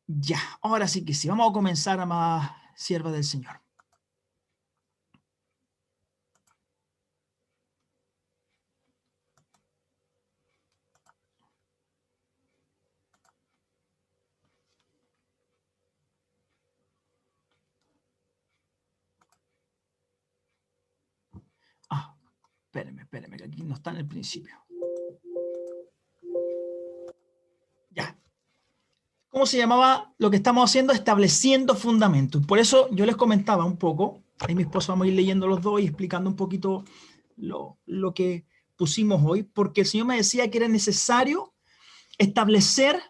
Ya, ahora sí que sí. Vamos a comenzar, amadas siervas del Señor. Ah, espérenme, que aquí no está en el principio. Ya. ¿Cómo se llamaba lo que estamos haciendo? Estableciendo fundamentos. Por eso yo les comentaba un poco, ahí mi esposa vamos a ir leyendo los dos y explicando un poquito lo que pusimos hoy, porque el Señor me decía que era necesario establecer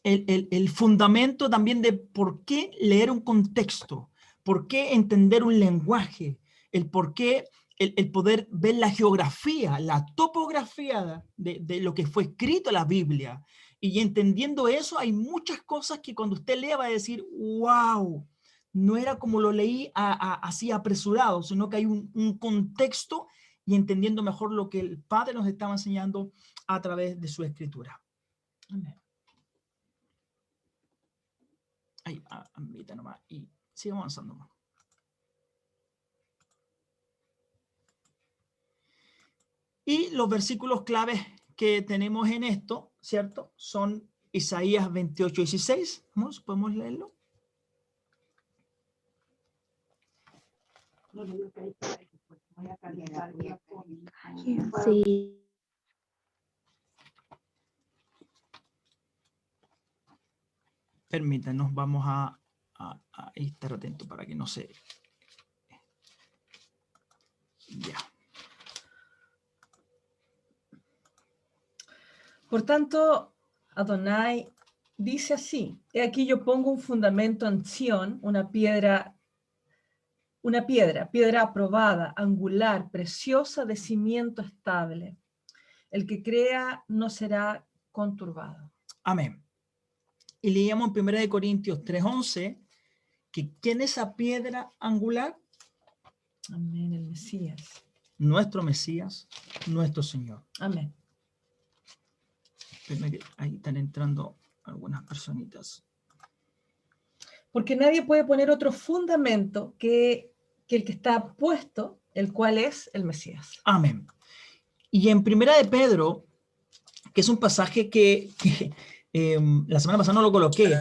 el fundamento también de por qué leer un contexto, por qué entender un lenguaje, el por qué el poder ver la geografía, la topografía de lo que fue escrito en la Biblia. Y entendiendo eso, hay muchas cosas que cuando usted lea va a decir, wow, no era como lo leí así apresurado, sino que hay un contexto y entendiendo mejor lo que el Padre nos estaba enseñando a través de su escritura. Amén. Ahí, amiguita nomás, y sigamos avanzando más. Y los versículos claves que tenemos en esto, ¿cierto? Son Isaías 28:16. ¿Vamos? ¿Podemos leerlo? Sí. Permítanos, vamos a estar atentos para que no se... Ya. Por tanto, Adonai dice así: he aquí yo pongo un fundamento en Sión, piedra aprobada, angular, preciosa, de cimiento estable. El que crea no será conturbado. Amén. Y leíamos en 1 Corintios 3:11 que ¿quién es esa piedra angular? Amén, el Mesías. Nuestro Mesías, nuestro Señor. Amén. Ahí están entrando algunas personitas. Porque nadie puede poner otro fundamento que el que está puesto, el cual es el Mesías. Amén. Y en 1 de Pedro, que es un pasaje que la semana pasada no lo coloqué,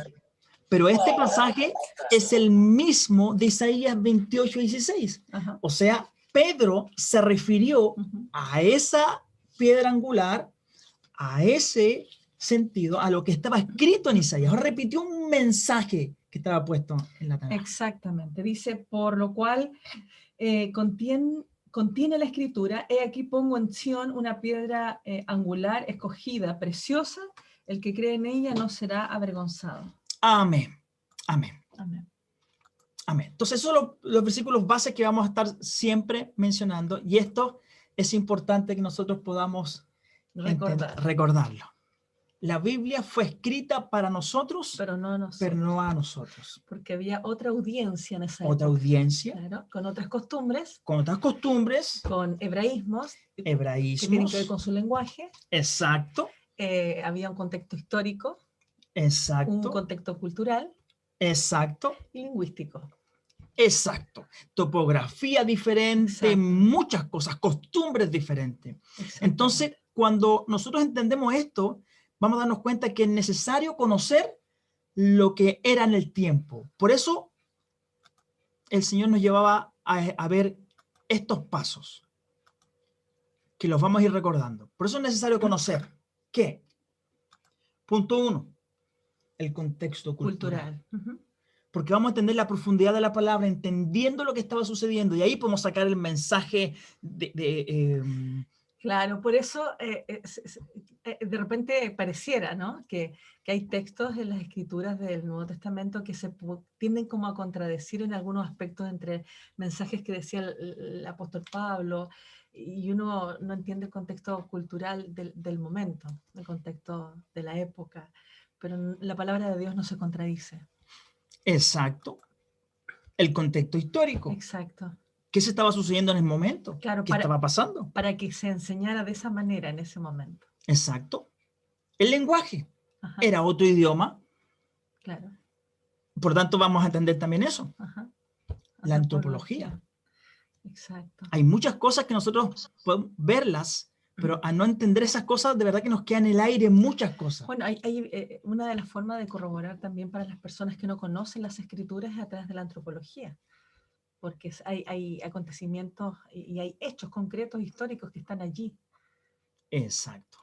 pero este pasaje es el mismo de Isaías 28:16. Ajá. O sea, Pedro se refirió a esa piedra angular, a ese sentido, a lo que estaba escrito en Isaías. Repitió un mensaje que estaba puesto en la Tanaj. Exactamente. Dice, por lo cual contiene la escritura: he aquí pongo en Sión una piedra angular, escogida, preciosa, el que cree en ella no será avergonzado. Amén. Amén. Amén. Amén. Entonces, esos son los versículos bases que vamos a estar siempre mencionando, y esto es importante que nosotros podamos recordarlo. La Biblia fue escrita para nosotros, pero no a nosotros. Porque había otra audiencia en esa Otra época. audiencia. Claro, con otras costumbres. Con otras costumbres. Con hebraísmos. Que tienen que ver con su lenguaje. Exacto. Había un contexto histórico. Exacto. Un contexto cultural. Exacto. Y lingüístico. Exacto. Topografía diferente, exacto. Muchas cosas, costumbres diferentes. Entonces, cuando nosotros entendemos esto, vamos a darnos cuenta que es necesario conocer lo que era en el tiempo. Por eso, el Señor nos llevaba a ver estos pasos, que los vamos a ir recordando. Por eso es necesario conocer ¿qué? Punto 1, el contexto cultural. Porque vamos a entender la profundidad de la palabra, entendiendo lo que estaba sucediendo, y ahí podemos sacar el mensaje Claro, por eso de repente pareciera, ¿no?, que hay textos en las escrituras del Nuevo Testamento que se tienden como a contradecir en algunos aspectos entre mensajes que decía el apóstol Pablo, y uno no entiende el contexto cultural del momento, el contexto de la época, pero la palabra de Dios no se contradice. Exacto. El contexto histórico. Exacto. ¿Qué se estaba sucediendo en el momento? Claro, ¿Qué estaba pasando? Para que se enseñara de esa manera en ese momento. Exacto. El lenguaje. Ajá. Era otro idioma. Claro. Por tanto, vamos a entender también eso, Ajá. la antropología. Exacto. Hay muchas cosas que nosotros podemos verlas, pero a no entender esas cosas, de verdad que nos queda en el aire muchas cosas. Bueno, hay una de las formas de corroborar también para las personas que no conocen las escrituras es a través de la antropología, porque hay acontecimientos y hay hechos concretos históricos que están allí. Exacto.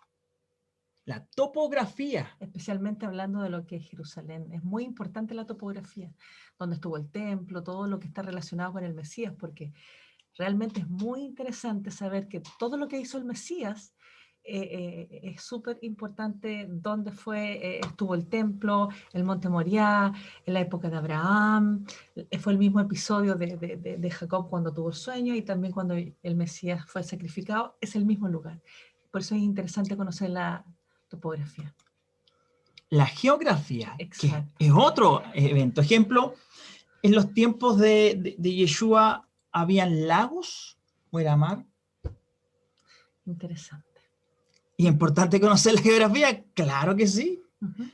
La topografía. Especialmente hablando de lo que es Jerusalén. Es muy importante la topografía, donde estuvo el templo, todo lo que está relacionado con el Mesías, porque realmente es muy interesante saber que todo lo que hizo el Mesías es súper importante, dónde estuvo el templo, el monte Moriah, en la época de Abraham, fue el mismo episodio de Jacob cuando tuvo el sueño y también cuando el Mesías fue sacrificado, es el mismo lugar. Por eso es interesante conocer la topografía. La geografía, Exacto. que es otro evento. Ejemplo, en los tiempos de Yeshua, ¿habían lagos o era mar? Interesante. ¿Y es importante conocer la geografía? Claro que sí. Uh-huh.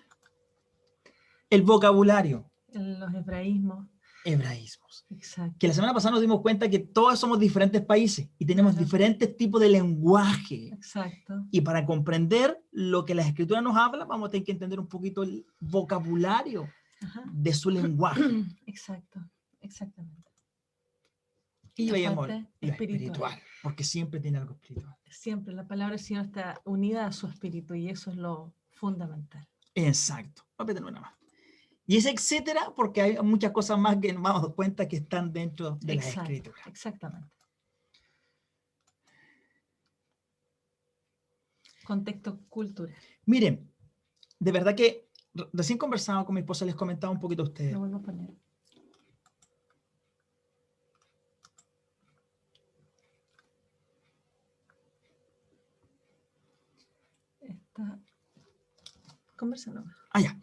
El vocabulario. Los hebraísmos. Hebraísmos. Exacto. Que la semana pasada nos dimos cuenta que todos somos diferentes países y tenemos diferentes tipos de lenguaje. Exacto. Y para comprender lo que la Escritura nos habla, vamos a tener que entender un poquito el vocabulario de su lenguaje. Exacto, exactamente. Y veíamos lo espiritual, porque siempre tiene algo espiritual. Siempre la palabra del Señor está unida a su espíritu y eso es lo fundamental. Exacto. Voy a meter una más. Y es etcétera, porque hay muchas cosas más que nos vamos a dar cuenta que están dentro de la Escritura. Exactamente. Contexto cultural. Miren, de verdad que recién conversaba con mi esposa, les comentaba un poquito a ustedes. Lo vuelvo a poner. Está conversando. Ya.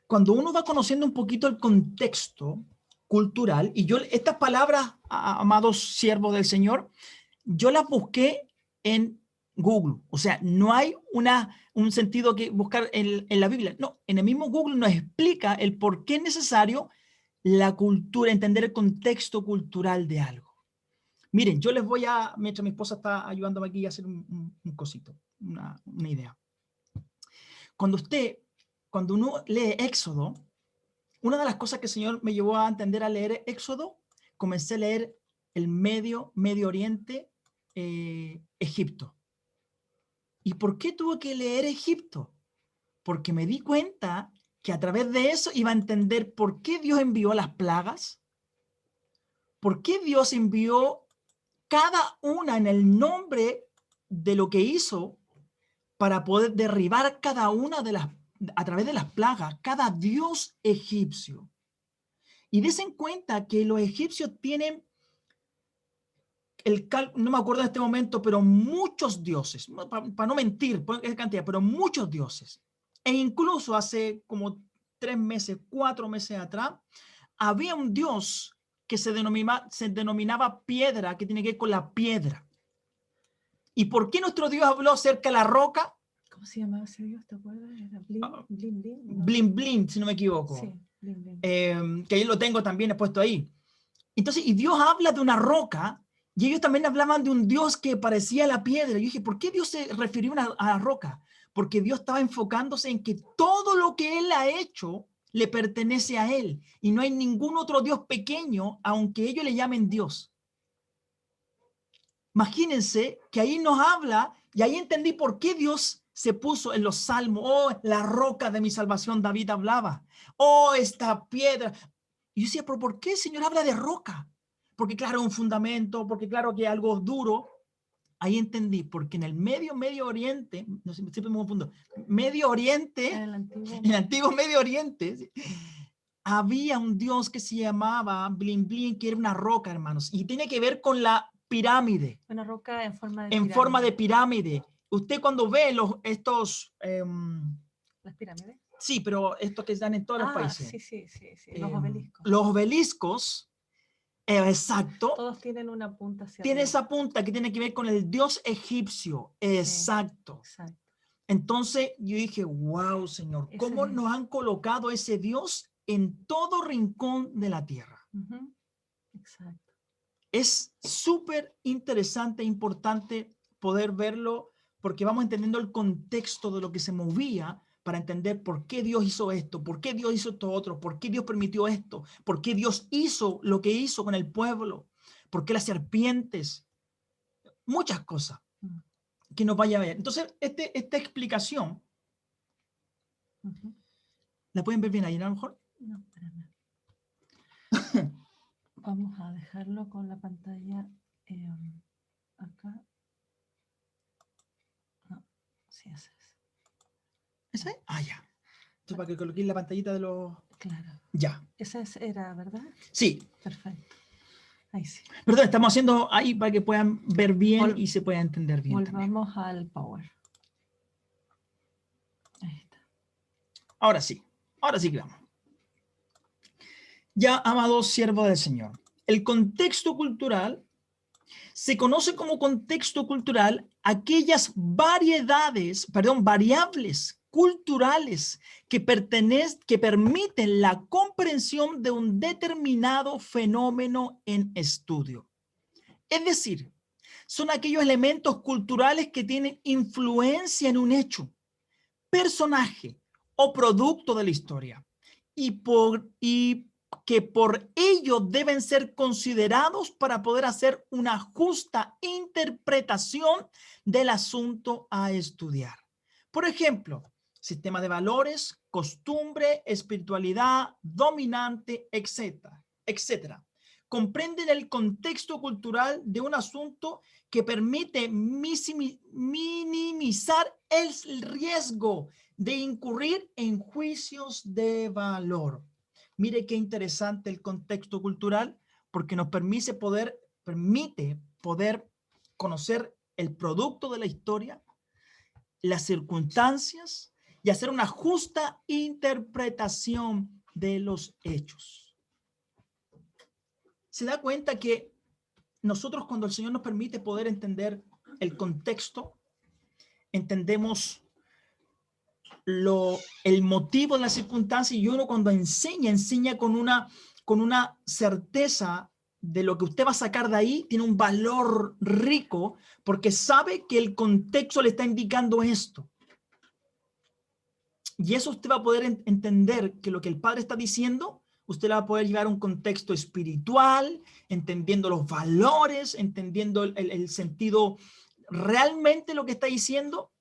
Cuando uno va conociendo un poquito el contexto cultural, y yo estas palabras, amados siervos del Señor, yo las busqué en Google. O sea, no hay un sentido que buscar en la Biblia. No, en el mismo Google nos explica el por qué es necesario la cultura, entender el contexto cultural de algo. Miren, yo les voy a, mientras mi esposa está ayudándome aquí a hacer un cosito, una idea. Cuando uno lee Éxodo, una de las cosas que el Señor me llevó a entender al leer Éxodo, comencé a leer el Medio Oriente, Egipto. ¿Y por qué tuve que leer Egipto? Porque me di cuenta que a través de eso iba a entender por qué Dios envió las plagas, por qué Dios envió cada una en el nombre de lo que hizo para poder derribar cada una a través de las plagas, cada dios egipcio. Y desen cuenta que los egipcios tienen no me acuerdo en este momento, pero muchos dioses, para no mentir, esa cantidad, pero muchos dioses. E incluso hace como 3 meses, 4 meses atrás, había un dios que se denominaba piedra, que tiene que ver con la piedra. ¿Y por qué nuestro Dios habló acerca de la roca? ¿Cómo se llamaba ese dios? ¿Te acuerdas? ¿Era Blin, ¿no? Blin Blin, si no me equivoco. Sí, Blin Blin. Que ahí lo tengo también puesto ahí. Entonces, y Dios habla de una roca, y ellos también hablaban de un Dios que parecía la piedra. Y yo dije, ¿por qué Dios se refirió a la roca? Porque Dios estaba enfocándose en que todo lo que Él ha hecho le pertenece a Él. Y no hay ningún otro Dios pequeño, aunque ellos le llamen Dios. Imagínense que ahí nos habla, y ahí entendí por qué Dios se puso en los salmos. Oh, la roca de mi salvación, David hablaba. Oh, esta piedra. Y yo decía, ¿pero por qué el Señor habla de roca? Porque claro, un fundamento, porque claro que algo duro. Ahí entendí, porque en el Medio Oriente, no sé, siempre me confundo, Medio Oriente, en el antiguo Medio Oriente, ¿sí? Había un dios que se llamaba Blin Blin, que era una roca, hermanos, y tiene que ver con la pirámide. Una roca en forma de pirámide. En forma de pirámide. Usted cuando ve ¿las pirámides? Sí, pero estos que están en todos los países. Sí. Los obeliscos. Los obeliscos, exacto. Todos tienen una punta hacia Tiene arriba. esa punta que tiene que ver con el dios egipcio. Exacto. Exacto. Entonces yo dije, wow, Señor, ¿cómo nos han colocado ese Dios en todo rincón de la tierra? Exacto. Es súper interesante e importante poder verlo porque vamos entendiendo el contexto de lo que se movía para entender por qué Dios hizo esto, por qué Dios hizo esto otro, por qué Dios permitió esto, por qué Dios hizo lo que hizo con el pueblo, por qué las serpientes, muchas cosas que nos vaya a ver. Entonces, esta explicación, ¿la pueden ver bien ahí a lo mejor? No, espérame. Vamos a dejarlo con la pantalla acá. No, sí, esa es. ¿Esa es? Ah, ya. Entonces, para que coloquéis la pantallita de los... Claro. Ya. Esa era, ¿verdad? Sí. Perfecto. Ahí sí. Perdón, estamos haciendo ahí para que puedan ver bien y se pueda entender bien. Volvamos al Power. Ahí está. Ahora sí que vamos. Ya, amados siervos del Señor, el contexto cultural se conoce como contexto cultural aquellas variables culturales que permiten la comprensión de un determinado fenómeno en estudio. Es decir, son aquellos elementos culturales que tienen influencia en un hecho, personaje o producto de la historia y que por ello deben ser considerados para poder hacer una justa interpretación del asunto a estudiar. Por ejemplo, sistema de valores, costumbre, espiritualidad, dominante, etcétera. Comprenden el contexto cultural de un asunto que permite minimizar el riesgo de incurrir en juicios de valor. Mire qué interesante el contexto cultural, porque nos permite poder conocer el producto de la historia, las circunstancias y hacer una justa interpretación de los hechos. Se da cuenta que nosotros, cuando el Señor nos permite poder entender el contexto, entendemos el motivo de la circunstancia, y uno cuando enseña con una certeza de lo que usted va a sacar de ahí, tiene un valor rico porque sabe que el contexto le está indicando esto. Y eso usted va a poder entender que lo que el Padre está diciendo, usted la va a poder llevar a un contexto espiritual, entendiendo los valores, entendiendo el sentido realmente lo que está diciendo.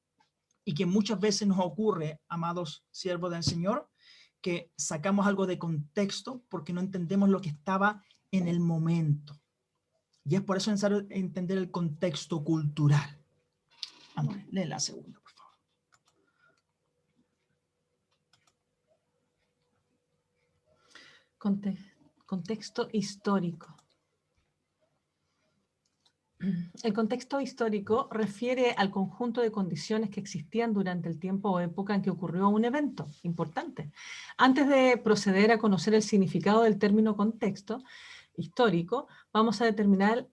Y que muchas veces nos ocurre, amados siervos del Señor, que sacamos algo de contexto porque no entendemos lo que estaba en el momento. Y es por eso necesario entender el contexto cultural. Vamos, lee la segunda, por favor. Contexto histórico. El contexto histórico refiere al conjunto de condiciones que existían durante el tiempo o época en que ocurrió un evento importante. Antes de proceder a conocer el significado del término contexto histórico, vamos a determinar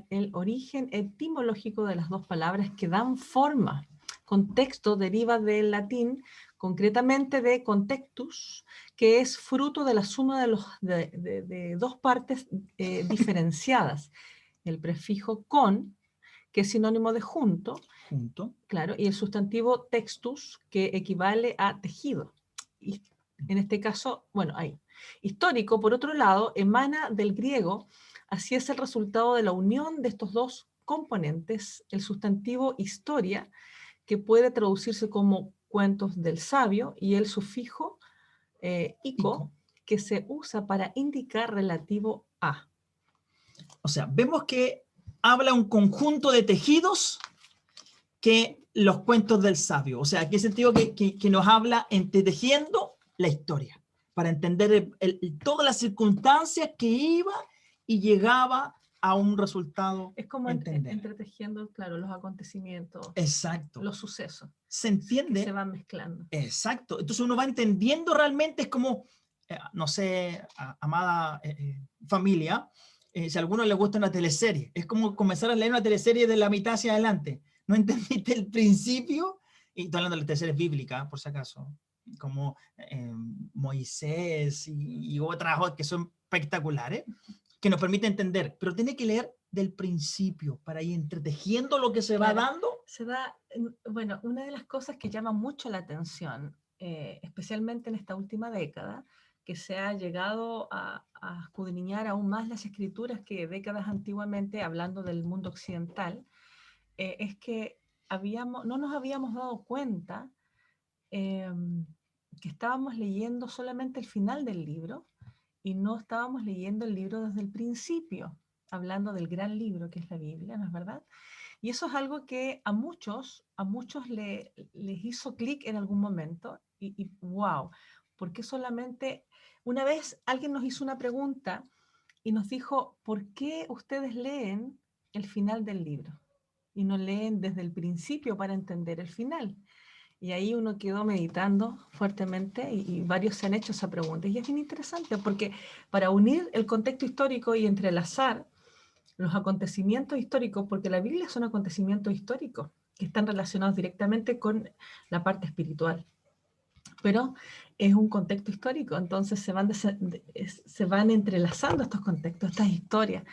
el origen etimológico de las dos palabras que dan forma. Contexto deriva del latín, concretamente de contextus, que es fruto de la suma de dos partes diferenciadas. El prefijo con, que es sinónimo de junto, claro, y el sustantivo textus, que equivale a tejido. Y en este caso, bueno, ahí. Histórico, por otro lado, emana del griego, así es el resultado de la unión de estos dos componentes, el sustantivo historia, que puede traducirse como cuentos del sabio, y el sufijo ico, que se usa para indicar relativo a. O sea, vemos que habla un conjunto de tejidos que los cuentos del sabio. O sea, aquí sentido que nos habla entretejiendo la historia para entender todas las circunstancias que iba y llegaba a un resultado. Es como entretejiendo, claro, los acontecimientos. Exacto. Los sucesos. ¿Se entiende? Que se van mezclando. Exacto. Entonces uno va entendiendo realmente, es como, no sé, amada familia, si a alguno le gusta una teleserie, es como comenzar a leer una teleserie de la mitad hacia adelante. No entendiste el principio y estoy hablando de las series bíblicas, por si acaso, como Moisés y otras que son espectaculares, que nos permite entender, pero tiene que leer del principio para ir entretejiendo lo que se va dando. Bueno, una de las cosas que llama mucho la atención, especialmente en esta última década, que se ha llegado a escudriñar aún más las escrituras que décadas antiguamente, hablando del mundo occidental, es que no nos habíamos dado cuenta que estábamos leyendo solamente el final del libro y no estábamos leyendo el libro desde el principio, hablando del gran libro que es la Biblia, ¿no es verdad? Y eso es algo que a muchos les hizo clic en algún momento y wow, porque solamente una vez alguien nos hizo una pregunta y nos dijo, ¿por qué ustedes leen el final del libro y no leen desde el principio para entender el final? Y ahí uno quedó meditando fuertemente y varios se han hecho esa pregunta. Y es bien interesante porque para unir el contexto histórico y entrelazar los acontecimientos históricos, porque la Biblia son acontecimientos históricos que están relacionados directamente con la parte espiritual, pero es un contexto histórico, entonces se van entrelazando estos contextos, estas historias,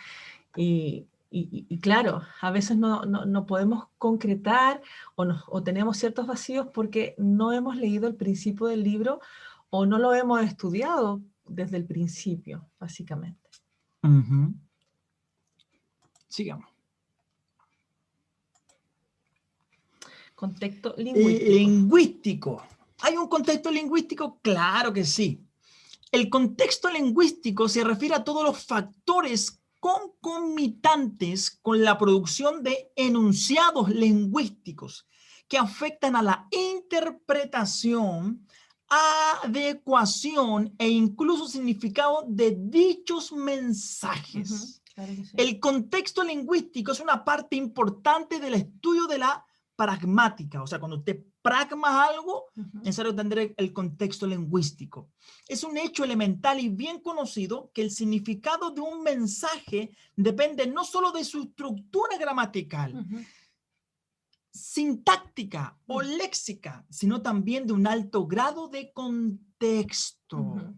y claro, a veces no podemos concretar o tenemos ciertos vacíos porque no hemos leído el principio del libro o no lo hemos estudiado desde el principio, básicamente. Sigamos. Contexto lingüístico. Lingüístico. ¿Hay un contexto lingüístico? Claro que sí. El contexto lingüístico se refiere a todos los factores concomitantes con la producción de enunciados lingüísticos que afectan a la interpretación, adecuación e incluso significado de dichos mensajes. Claro que sí. El contexto lingüístico es una parte importante del estudio de la pragmática, o sea, cuando usted pragma algo, es necesario entender el contexto lingüístico. Es un hecho elemental y bien conocido que el significado de un mensaje depende no solo de su estructura gramatical, sintáctica o léxica, sino también de un alto grado de contexto.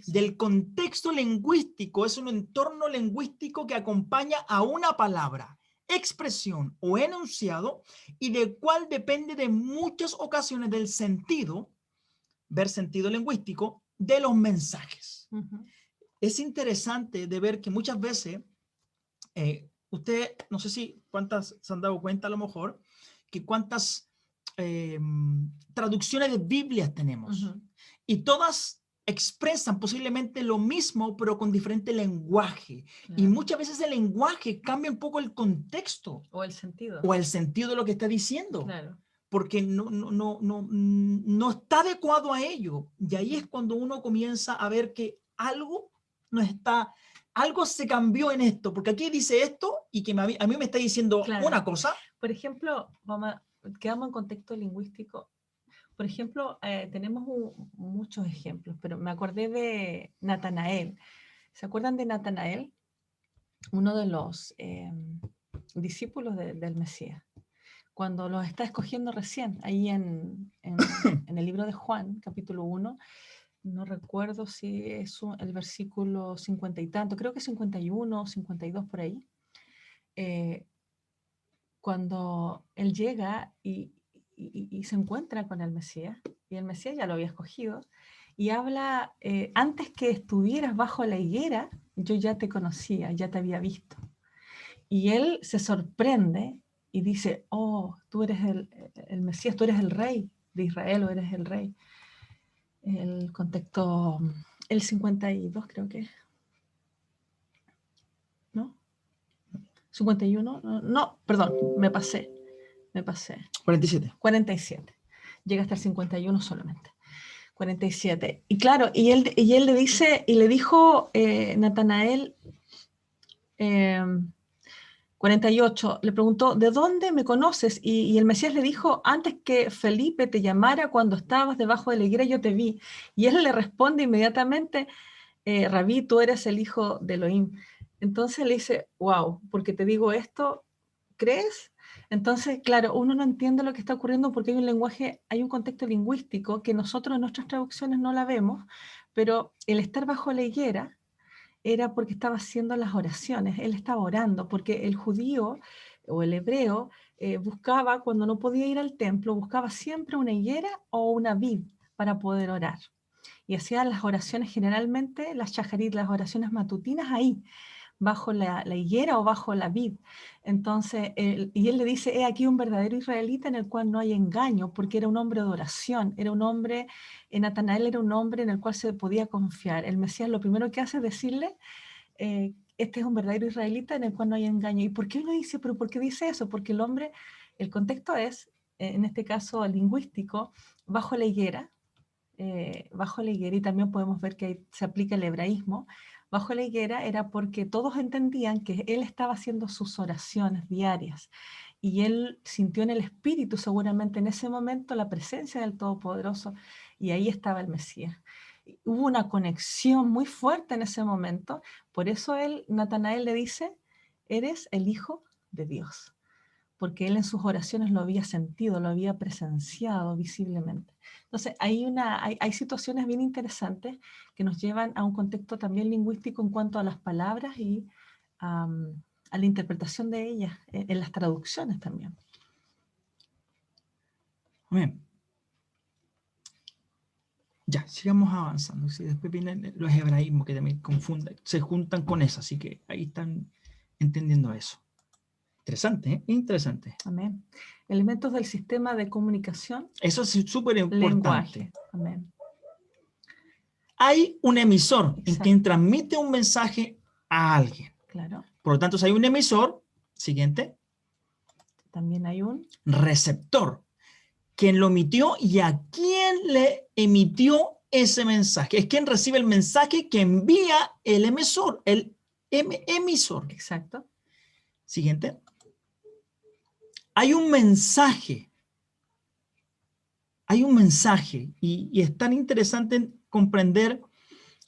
Del contexto lingüístico es un entorno lingüístico que acompaña a una palabra, expresión o enunciado y del cual depende de muchas ocasiones del sentido, ver sentido lingüístico, de los mensajes. Es interesante de ver que muchas veces, usted, no sé si cuántas se han dado cuenta a lo mejor, que cuántas traducciones de Biblias tenemos. Y todas expresan posiblemente lo mismo, pero con diferente lenguaje. Claro. Y muchas veces el lenguaje cambia un poco el contexto. O el sentido. O el sentido de lo que está diciendo. Claro. Porque no está adecuado a ello. Y ahí es cuando uno comienza a ver que algo no está, algo se cambió en esto. Porque aquí dice esto y que a mí me está diciendo una cosa. Por ejemplo, quedamos en contexto lingüístico. Por ejemplo, tenemos muchos ejemplos, pero me acordé de Natanael. ¿Se acuerdan de Natanael? Uno de los discípulos del Mesías. Cuando los está escogiendo recién, ahí en el libro de Juan, capítulo 1, no recuerdo si es el versículo 50 y tanto, creo que 51 o 52 por ahí, cuando él llega y se encuentra con el Mesías, y el Mesías ya lo había escogido, y habla, antes que estuvieras bajo la higuera, yo ya te conocía, ya te había visto. Y él se sorprende y dice, oh, tú eres el Mesías, tú eres el rey de Israel, o eres el rey. El contexto, el 52 creo que, ¿no? 51, no, perdón, me pasé. 47. Llega hasta el 51 solamente. 47. Y claro, y él le dice, y le dijo Natanael, 48, le preguntó, ¿de dónde me conoces? Y el Mesías le dijo, antes que Felipe te llamara cuando estabas debajo de la higuera, yo te vi. Y él le responde inmediatamente, Rabí, tú eres el hijo de Elohim. Entonces le dice, wow, porque te digo esto, ¿crees? Entonces, claro, uno no entiende lo que está ocurriendo porque hay un lenguaje, hay un contexto lingüístico que nosotros en nuestras traducciones no la vemos, pero el estar bajo la higuera era porque estaba haciendo las oraciones, él estaba orando, porque el judío o el hebreo buscaba, cuando no podía ir al templo, buscaba siempre una higuera o una vid para poder orar. Y hacía las oraciones generalmente, las shacharit, las oraciones matutinas ahí, bajo la higuera o bajo la vid. Entonces, y él le dice, he aquí un verdadero israelita en el cual no hay engaño, porque era un hombre de oración, era un hombre, Natanael era un hombre en el cual se podía confiar. El Mesías lo primero que hace es decirle, este es un verdadero israelita en el cual no hay engaño. ¿Y por qué lo dice? ¿Pero por qué dice eso? Porque el hombre, el contexto es, en este caso lingüístico, bajo la higuera, y también podemos ver que ahí se aplica el hebraísmo, bajo la higuera era porque todos entendían que él estaba haciendo sus oraciones diarias y él sintió en el espíritu seguramente en ese momento la presencia del Todopoderoso y ahí estaba el Mesías. Hubo una conexión muy fuerte en ese momento, por eso Natanael le dice, eres el Hijo de Dios, porque él en sus oraciones lo había sentido, lo había presenciado visiblemente. Entonces, hay situaciones bien interesantes que nos llevan a un contexto también lingüístico en cuanto a las palabras y a la interpretación de ellas, en las traducciones también. Bien. Ya, sigamos avanzando. Si después vienen los hebraísmos que también confunden, se juntan con eso, así que ahí están entendiendo eso. Interesante, ¿eh? Interesante. Amén. Elementos del sistema de comunicación. Eso es súper importante. Lenguaje. Amén. Hay un emisor en Exacto. quien transmite un mensaje a alguien. Claro. Por lo tanto, si hay un emisor, siguiente. También hay un receptor. Quien lo emitió y a quién le emitió ese mensaje. Es quien recibe el mensaje que envía el emisor, el emisor. Exacto. Siguiente. Hay un mensaje. Hay un mensaje y es tan interesante comprender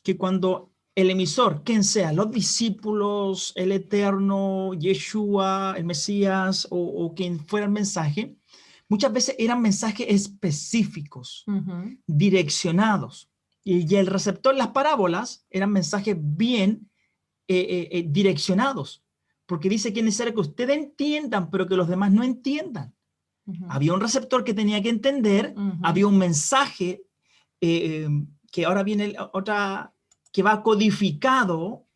que cuando el emisor, quien sea, los discípulos, el Eterno, Yeshua, el Mesías o quien fuera el mensaje, muchas veces eran mensajes específicos, direccionados. Y el receptor, las parábolas, eran mensajes bien direccionados, porque dice que es necesario que ustedes entiendan, pero que los demás no entiendan. Había un receptor que tenía que entender, había un mensaje que ahora viene otra, que va codificado,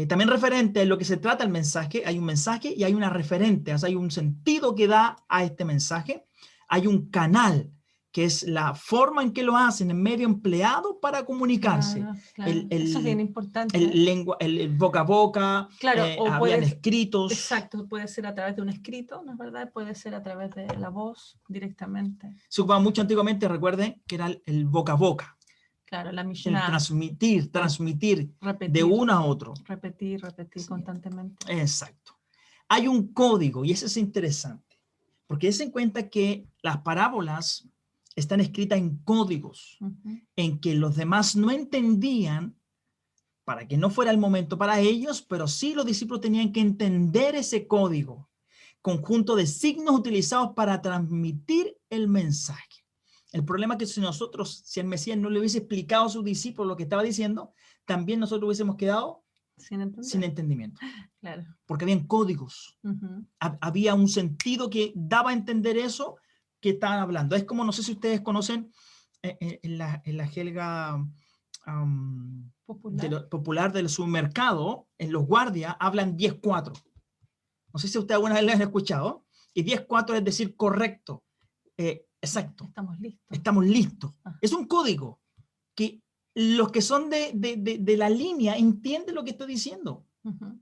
también referente a lo que se trata el mensaje. Hay un mensaje y hay una referente, o sea, hay un sentido que da a este mensaje, hay un canal, que es la forma en que lo hacen, el medio empleado para comunicarse. Claro, claro. Eso es bien importante. El boca a boca, claro, habían escritos. Exacto, puede ser a través de un escrito, ¿no es verdad? Puede ser a través de la voz directamente. Se ocupaba mucho antiguamente, recuerden, que era el boca a boca. Claro, la El transmitir repetir, de uno a otro. Repetir sí, constantemente. Exacto. Hay un código y eso es interesante, porque se en cuenta que las parábolas están escritas en códigos, en que los demás no entendían, para que no fuera el momento para ellos, pero sí los discípulos tenían que entender ese código, conjunto de signos utilizados para transmitir el mensaje. El problema es que si el Mesías no le hubiese explicado a sus discípulos lo que estaba diciendo, también nosotros hubiésemos quedado sin entendimiento. Claro. Porque habían códigos. Había un sentido que daba a entender eso que estaban hablando. Es como, no sé si ustedes conocen en la jerga popular del supermercado, en los guardias hablan 10-4. No sé si ustedes alguna vez lo han escuchado. Y 10-4 es decir correcto. Exacto. Estamos listos. Estamos listos. Es un código que los que son de la línea entienden lo que estoy diciendo.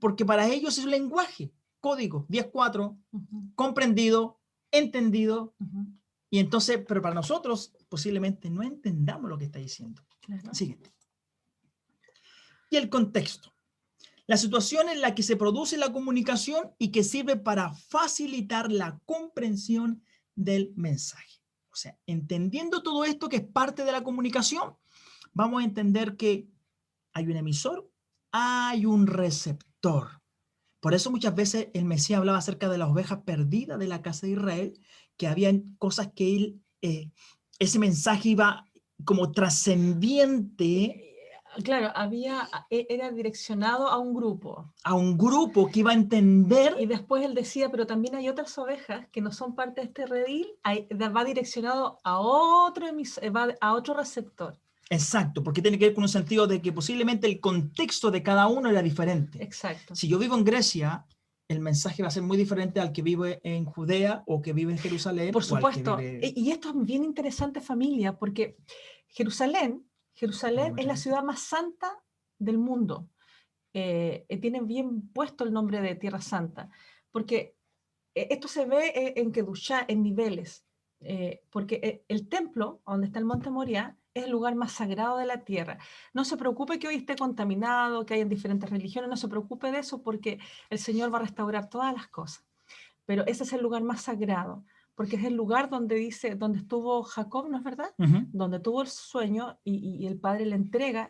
Porque para ellos es un lenguaje, código, 10-4, comprendido, entendido. Y entonces, pero para nosotros posiblemente no entendamos lo que está diciendo. Claro. Siguiente. Y el contexto. La situación en la que se produce la comunicación y que sirve para facilitar la comprensión del mensaje. O sea, entendiendo todo esto que es parte de la comunicación, vamos a entender que hay un emisor, hay un receptor. Por eso muchas veces el Mesías hablaba acerca de las ovejas perdidas de la casa de Israel, que habían cosas que ese mensaje iba como trascendiente Claro, era direccionado a un grupo. a un grupo que iba a entender. Y después él decía, pero también hay otras ovejas que no son parte de este redil, va direccionado a otro receptor. Exacto, porque tiene que ver con un sentido de que posiblemente el contexto de cada uno era diferente. Exacto. Si yo vivo en Grecia, el mensaje va a ser muy diferente al que vive en Judea o que vive en Jerusalén. Por o al que supuesto. vive... Y esto es bien interesante, familia, porque Jerusalén es la ciudad más santa del mundo. Tiene bien puesto el nombre de Tierra Santa, porque esto se ve en Kedushá, en niveles, porque el templo, donde está el Monte Moriah, es el lugar más sagrado de la tierra. No se preocupe que hoy esté contaminado, que hayan diferentes religiones, no se preocupe de eso, porque el Señor va a restaurar todas las cosas. Pero ese es el lugar más sagrado, porque es el lugar donde estuvo Jacob, ¿no es verdad? Donde tuvo el sueño y el Padre le entrega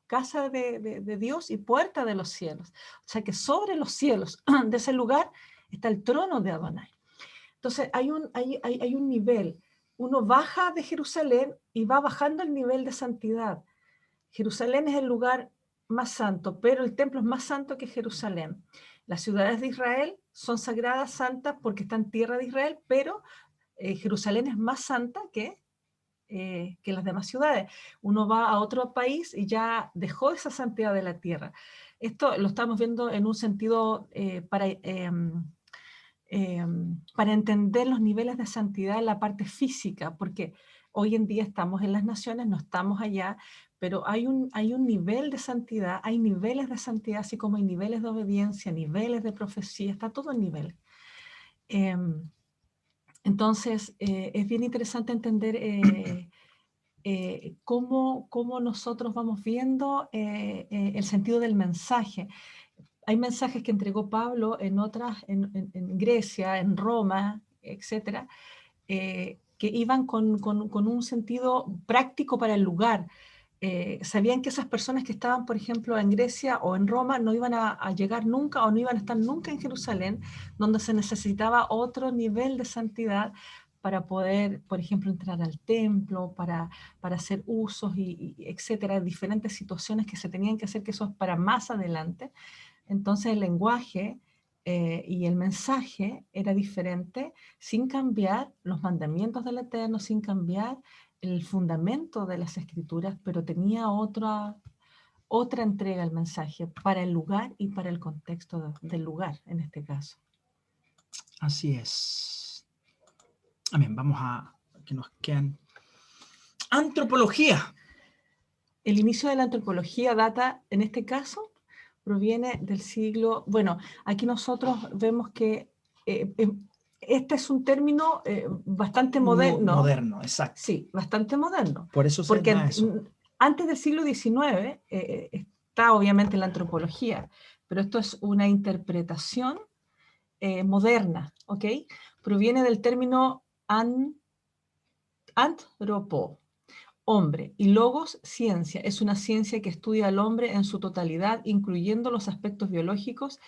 casa de Dios y puerta de los cielos. O sea que sobre los cielos de ese lugar está el trono de Adonai. Entonces hay un nivel. Uno baja de Jerusalén y va bajando el nivel de santidad. Jerusalén es el lugar más santo, pero el templo es más santo que Jerusalén. Las ciudades de Israel son sagradas, santas, porque están en tierra de Israel, pero Jerusalén es más santa que las demás ciudades. Uno va a otro país y ya dejó esa santidad de la tierra. Esto lo estamos viendo en un sentido para entender los niveles de santidad en la parte física, porque hoy en día estamos en las naciones, no estamos allá, pero hay un nivel de santidad, hay niveles de santidad, así como hay niveles de obediencia, niveles de profecía, está todo en nivel. Entonces, es bien interesante entender cómo nosotros vamos viendo el sentido del mensaje. Hay mensajes que entregó Pablo en Grecia, en Roma, etcétera, que iban con un sentido práctico para el lugar. Sabían que esas personas que estaban, por ejemplo, en Grecia o en Roma no iban a llegar nunca o no iban a estar nunca en Jerusalén, donde se necesitaba otro nivel de santidad para poder, por ejemplo, entrar al templo, para hacer usos, y etcétera, diferentes situaciones que se tenían que hacer, que eso es para más adelante. Entonces el lenguaje y el mensaje era diferente, sin cambiar los mandamientos del Eterno, sin cambiar el fundamento de las escrituras, pero tenía otra entrega al mensaje para el lugar y para el contexto del lugar, en este caso. Así es. Amén. Vamos a que nos quedan. Antropología. El inicio de la antropología data, en este caso, proviene del siglo... Bueno, aquí nosotros vemos que este es un término bastante moderno. Moderno, exacto. Sí, bastante moderno. Por eso se da eso. Antes del siglo XIX está obviamente la antropología, pero esto es una interpretación moderna, ¿ok? Proviene del término antropo, hombre, y logos, ciencia. Es una ciencia que estudia al hombre en su totalidad, incluyendo los aspectos biológicos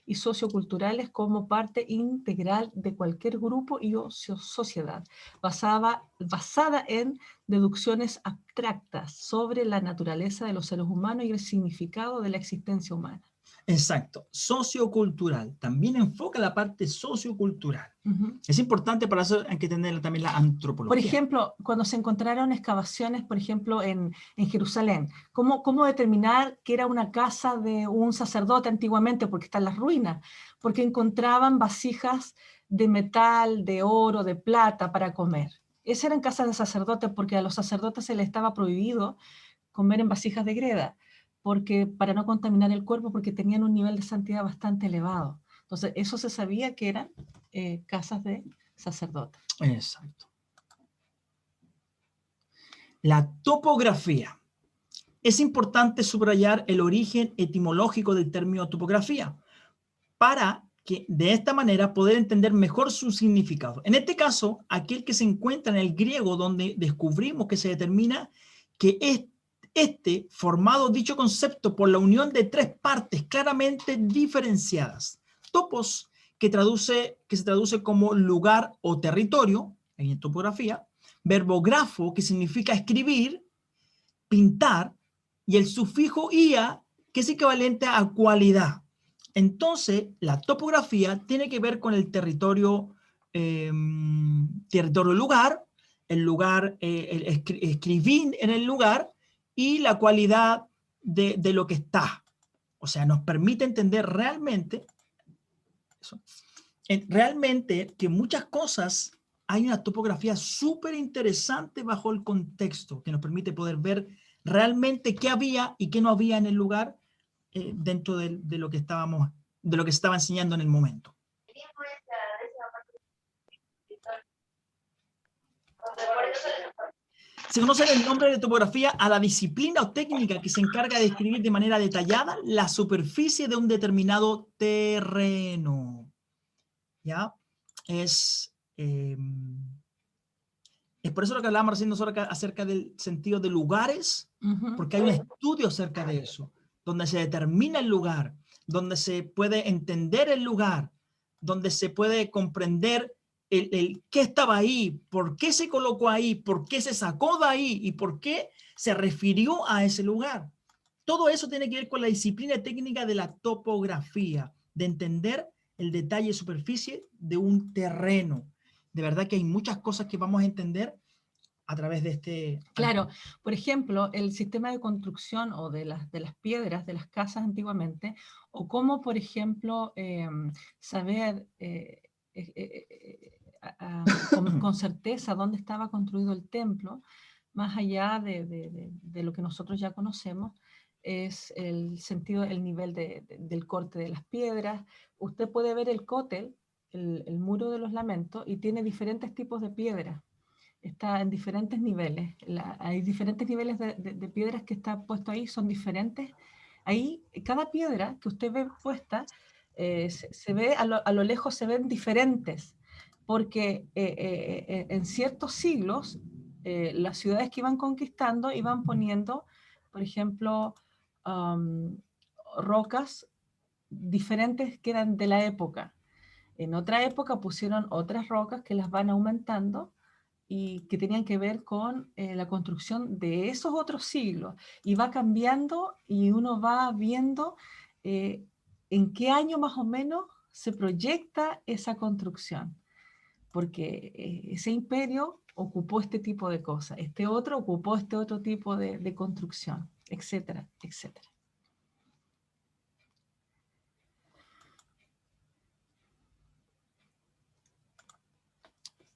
y socioculturales como parte integral de cualquier grupo y sociedad, basada en deducciones abstractas sobre la naturaleza de los seres humanos y el significado de la existencia humana. Exacto, sociocultural, también enfoca la parte sociocultural. Es importante, para eso hay que tener también la antropología. Por ejemplo, cuando se encontraron excavaciones, por ejemplo, en Jerusalén, ¿cómo determinar que era una casa de un sacerdote antiguamente? Porque están las ruinas, porque encontraban vasijas de metal, de oro, de plata para comer. Esas eran casas de sacerdotes, porque a los sacerdotes se les estaba prohibido comer en vasijas de greda, para no contaminar el cuerpo, porque tenían un nivel de santidad bastante elevado. Entonces, eso se sabía que eran casas de sacerdotes. Exacto. La topografía. Es importante subrayar el origen etimológico del término topografía para que de esta manera poder entender mejor su significado. En este caso, aquel que se encuentra en el griego, donde descubrimos que se determina que formado dicho concepto por la unión de tres partes claramente diferenciadas. Topos, que se traduce como lugar o territorio, en topografía. Verbógrafo, que significa escribir, pintar, y el sufijo ia, que es equivalente a cualidad. Entonces, la topografía tiene que ver con el territorio, lugar, el lugar, escribir en el lugar, y la cualidad de lo que está. O sea, nos permite entender realmente que muchas cosas, hay una topografía súper interesante bajo el contexto que nos permite poder ver realmente qué había y qué no había en el lugar, dentro de lo que se estaba enseñando en el momento. Se conoce el nombre de topografía a la disciplina o técnica que se encarga de describir de manera detallada la superficie de un determinado terreno. ¿Ya? Es por eso lo que hablábamos recién nosotros acerca del sentido de lugares, porque hay un estudio acerca de eso, donde se determina el lugar, donde se puede entender el lugar, donde se puede comprender el qué estaba ahí, por qué se colocó ahí, por qué se sacó de ahí y por qué se refirió a ese lugar. Todo eso tiene que ver con la disciplina técnica de la topografía, de entender el detalle y superficie de un terreno. De verdad que hay muchas cosas que vamos a entender a través de este... Claro, por ejemplo, el sistema de construcción o de las piedras de las casas antiguamente, o cómo, por ejemplo, saber con certeza dónde estaba construido el templo, más allá de lo que nosotros ya conocemos, es el sentido, el nivel del corte de las piedras. Usted puede ver el cótel, el muro de los lamentos, y tiene diferentes tipos de piedras. Está en diferentes niveles. Hay diferentes niveles de piedras que está puesto ahí, son diferentes. Ahí, cada piedra que usted ve puesta, se ve a lo lejos, se ven diferentes, porque en ciertos siglos, las ciudades que iban conquistando iban poniendo, por ejemplo, rocas diferentes que eran de la época. En otra época pusieron otras rocas que las van aumentando y que tenían que ver con la construcción de esos otros siglos. Y va cambiando y uno va viendo en qué año más o menos se proyecta esa construcción. Porque ese imperio ocupó este tipo de cosas, este otro ocupó este otro tipo de construcción, etcétera, etcétera.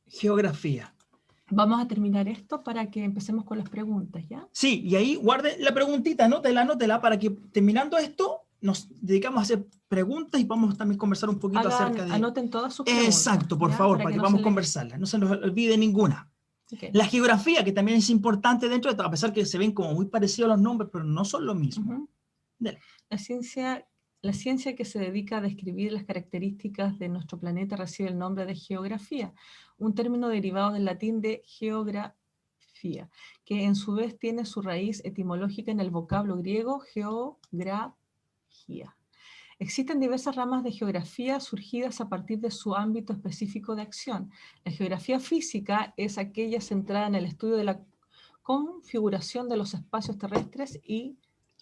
Geografía. Vamos a terminar esto para que empecemos con las preguntas, ¿ya? Sí, y ahí guarde la preguntita, anótela para que terminando esto nos dedicamos a hacer preguntas y vamos también a conversar un poquito acerca de... Anoten todas sus preguntas. Exacto, por favor, para que no vamos a conversarlas. No se nos olvide ninguna. Okay. La geografía, que también es importante dentro de todo, a pesar que se ven como muy parecidos los nombres, pero no son lo mismo. La ciencia que se dedica a describir las características de nuestro planeta recibe el nombre de geografía, un término derivado del latín de geografía, que en su vez tiene su raíz etimológica en el vocablo griego geografía. Existen diversas ramas de geografía surgidas a partir de su ámbito específico de acción. La geografía física es aquella centrada en el estudio de la configuración de los espacios terrestres y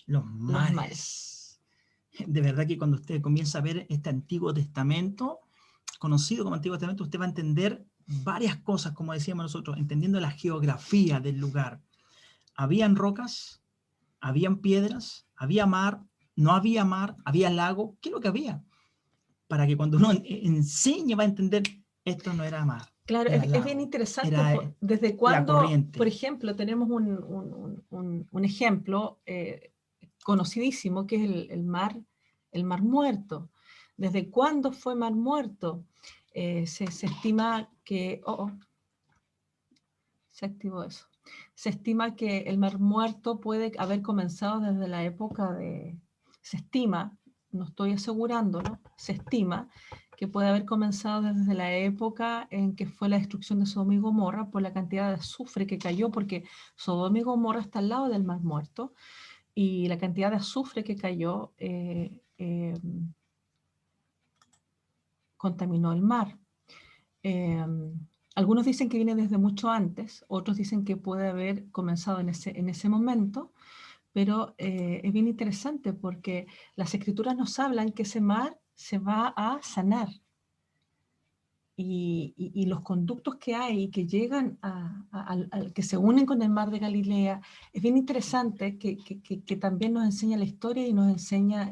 los mares. De verdad que cuando usted comienza a ver este Antiguo Testamento, conocido como Antiguo Testamento, usted va a entender varias cosas, como decíamos nosotros, entendiendo la geografía del lugar. Habían rocas, habían piedras, había mar, no había mar, había lago. ¿Qué es lo que había? Para que cuando uno enseñe va a entender, esto no era mar. Claro, es bien interesante. ¿Desde cuándo, por ejemplo, tenemos un ejemplo conocidísimo que es el mar Muerto? ¿Desde cuándo fue Mar Muerto? Se estima que... se activó eso. Se estima que el Mar Muerto puede haber comenzado desde la época de... Se estima, no estoy asegurándolo, se estima que puede haber comenzado desde la época en que fue la destrucción de Sodoma y Gomorra por la cantidad de azufre que cayó, porque Sodoma y Gomorra está al lado del Mar Muerto, y la cantidad de azufre que cayó contaminó el mar. Algunos dicen que viene desde mucho antes, otros dicen que puede haber comenzado en ese momento, pero es bien interesante porque las escrituras nos hablan que ese mar se va a sanar. Y los conductos que hay que llegan que se unen con el mar de Galilea, es bien interesante que también nos enseña la historia y nos enseña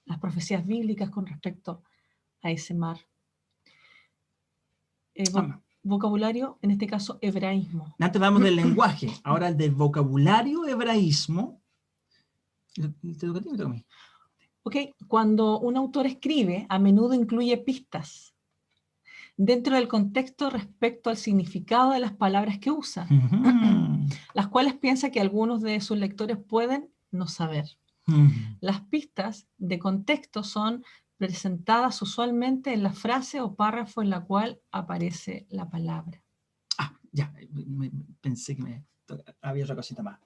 las profecías bíblicas con respecto a ese mar. Vocabulario, en este caso, hebraísmo. Antes hablamos del lenguaje, ahora el del vocabulario hebraísmo. ¿Te toca a ti o me toca a mí? Ok, cuando un autor escribe, a menudo incluye pistas dentro del contexto respecto al significado de las palabras que usa, las cuales piensa que algunos de sus lectores pueden no saber. Las pistas de contexto son presentadas usualmente en la frase o párrafo en la cual aparece la palabra. Ya, pensé que había otra cosita más.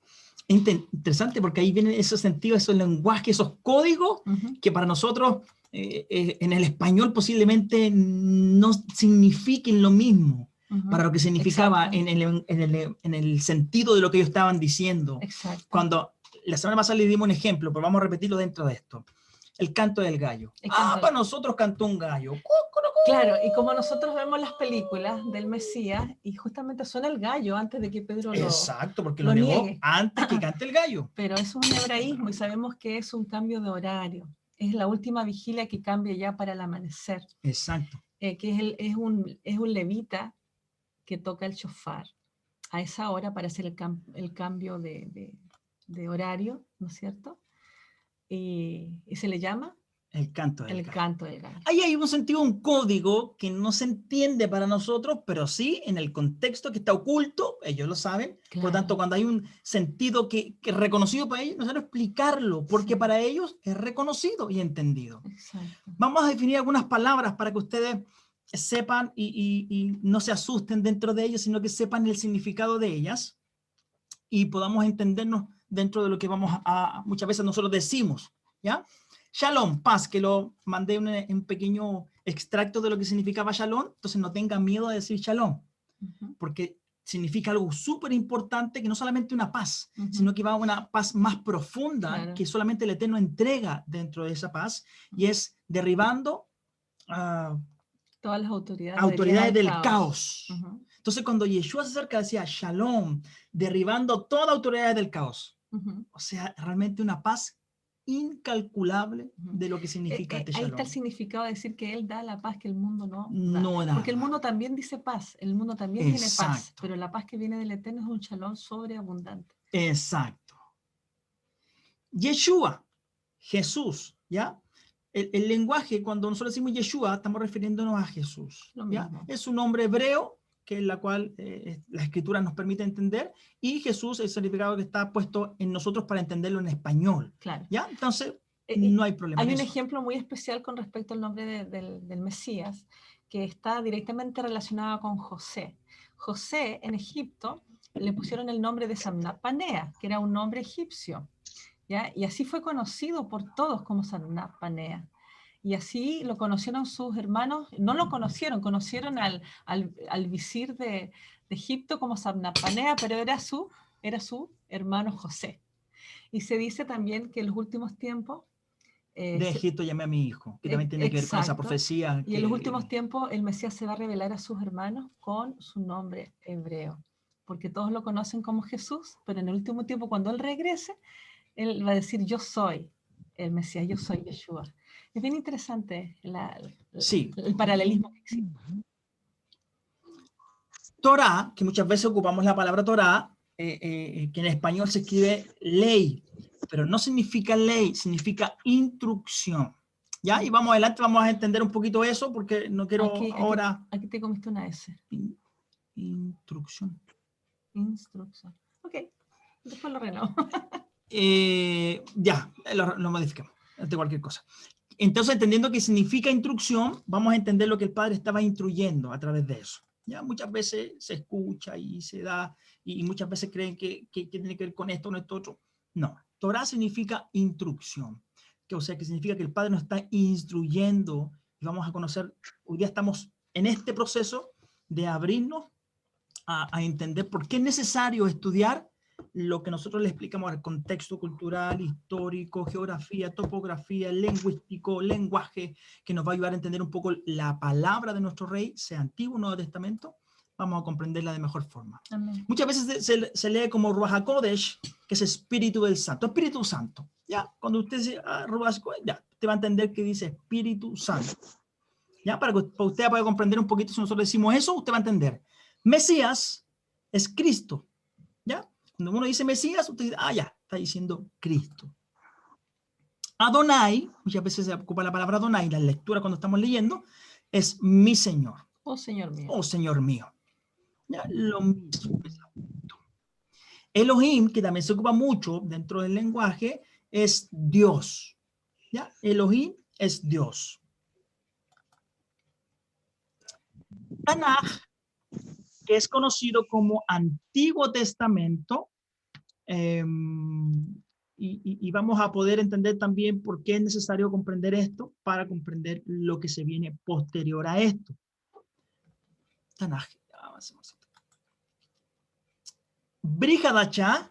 Interesante porque ahí vienen esos sentidos, esos lenguajes, esos códigos que para nosotros en el español posiblemente no signifiquen lo mismo para lo que significaba en el sentido de lo que ellos estaban diciendo. Exacto. Cuando la semana pasada le dimos un ejemplo, pero vamos a repetirlo dentro de esto. El canto del gallo. Para nosotros cantó un gallo. Claro, y como nosotros vemos las películas del Mesías, y justamente suena el gallo antes de que Pedro Exacto, porque lo negó niegue. Antes que cante el gallo. Pero es un hebraísmo y sabemos que es un cambio de horario. Es la última vigilia que cambia ya para el amanecer. Exacto. Que es un levita que toca el shofar a esa hora para hacer el cambio de horario, ¿no es cierto? Y se le llama el canto del canto del gallo. Ahí hay un sentido, un código que no se entiende para nosotros, pero sí en el contexto que está oculto, ellos lo saben. Claro. Por lo tanto, cuando hay un sentido que es reconocido para ellos, nosotros explicarlo, porque para ellos es reconocido y entendido. Exacto. Vamos a definir algunas palabras para que ustedes sepan y no se asusten dentro de ellas, sino que sepan el significado de ellas y podamos entendernos dentro de lo que muchas veces nosotros decimos, ¿ya? Shalom, paz, que lo mandé un pequeño extracto de lo que significaba shalom, entonces no tengan miedo de decir shalom, porque significa algo súper importante, que no solamente una paz, sino que va a una paz más profunda, que solamente el Eterno entrega dentro de esa paz, y es derribando todas las autoridades del caos. Entonces cuando Yeshua se acerca decía shalom, derribando toda autoridad del caos. O sea, realmente una paz incalculable de lo que significa este shalom. Ahí está el significado de decir que Él da la paz que el mundo no da. Porque el mundo también dice paz, el mundo también tiene paz, pero la paz que viene del Eterno es un shalom sobreabundante. Exacto. Yeshua, Jesús, ¿ya? El lenguaje, cuando nosotros decimos Yeshua, estamos refiriéndonos a Jesús, ¿ya? Es un nombre hebreo, que es la cual la escritura nos permite entender, y Jesús es el significado que está puesto en nosotros para entenderlo en español. Claro. ¿Ya? Entonces, no hay problema. Hay un ejemplo muy especial con respecto al nombre del Mesías, que está directamente relacionado con José. José, en Egipto, le pusieron el nombre de Samnat Panea, que era un nombre egipcio, ¿ya? Y así fue conocido por todos como Samnat Panea. Y así lo conocieron sus hermanos, no lo conocieron al visir de Egipto como Samnat Panea, pero era su hermano José. Y se dice también que en los últimos tiempos de Egipto llamé a mi hijo, que también tiene que ver con esa profecía. Y en los últimos tiempos el Mesías se va a revelar a sus hermanos con su nombre hebreo, porque todos lo conocen como Jesús, pero en el último tiempo, cuando Él regrese, Él va a decir, yo soy el Mesías, yo soy Yeshua. Es bien interesante el paralelismo que existe. Torah, que muchas veces ocupamos la palabra Torah, que en español se escribe ley, pero no significa ley, significa instrucción. ¿Ya? Y vamos adelante, vamos a entender un poquito eso, porque no quiero ahora... Aquí te comiste una S. Instrucción. Instrucción. Ok, después lo renovo. Ya, lo modificamos, de cualquier cosa. Entonces, entendiendo qué significa instrucción, vamos a entender lo que el Padre estaba instruyendo a través de eso. Ya muchas veces se escucha y se da, y muchas veces creen que tiene que ver con esto o esto otro. No, Torah significa instrucción, o sea, que significa que el Padre nos está instruyendo y vamos a conocer, hoy día estamos en este proceso de abrirnos a entender por qué es necesario estudiar lo que nosotros le explicamos al contexto cultural, histórico, geografía, topografía, lingüístico, lenguaje, que nos va a ayudar a entender un poco la palabra de nuestro Rey, sea Antiguo o Nuevo Testamento, vamos a comprenderla de mejor forma. Amén. Muchas veces se lee como Ruach HaKodesh, que es Espíritu del Santo, Espíritu Santo. Ya, cuando usted dice Ruach HaKodesh, ya, te va a entender que dice Espíritu Santo. Ya, para que usted pueda comprender un poquito, si nosotros decimos eso, usted va a entender. Mesías es Cristo. ¿Ya? Cuando uno dice Mesías, usted dice, ya, está diciendo Cristo. Adonai, muchas veces se ocupa la palabra Adonai, la lectura cuando estamos leyendo, es mi Señor. Oh, Señor mío. Oh, Señor mío. ¿Ya? Lo mismo. Elohim, que también se ocupa mucho dentro del lenguaje, es Dios. ¿Ya? Elohim es Dios. Tanaj, que es conocido como Antiguo Testamento, y vamos a poder entender también por qué es necesario comprender esto para comprender lo que se viene posterior a esto. Tanaj, avancemos. Brit Hadashah,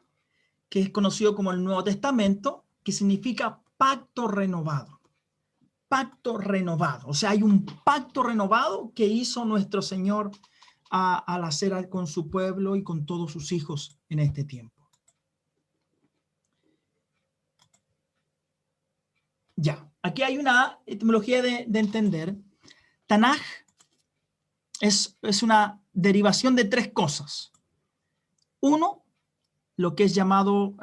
que es conocido como el Nuevo Testamento, que significa pacto renovado. Pacto renovado. O sea, hay un pacto renovado que hizo nuestro Señor al hacer con su pueblo y con todos sus hijos en este tiempo. Ya, aquí hay una etimología de entender. Tanaj es una derivación de tres cosas. Uno, lo que es llamado,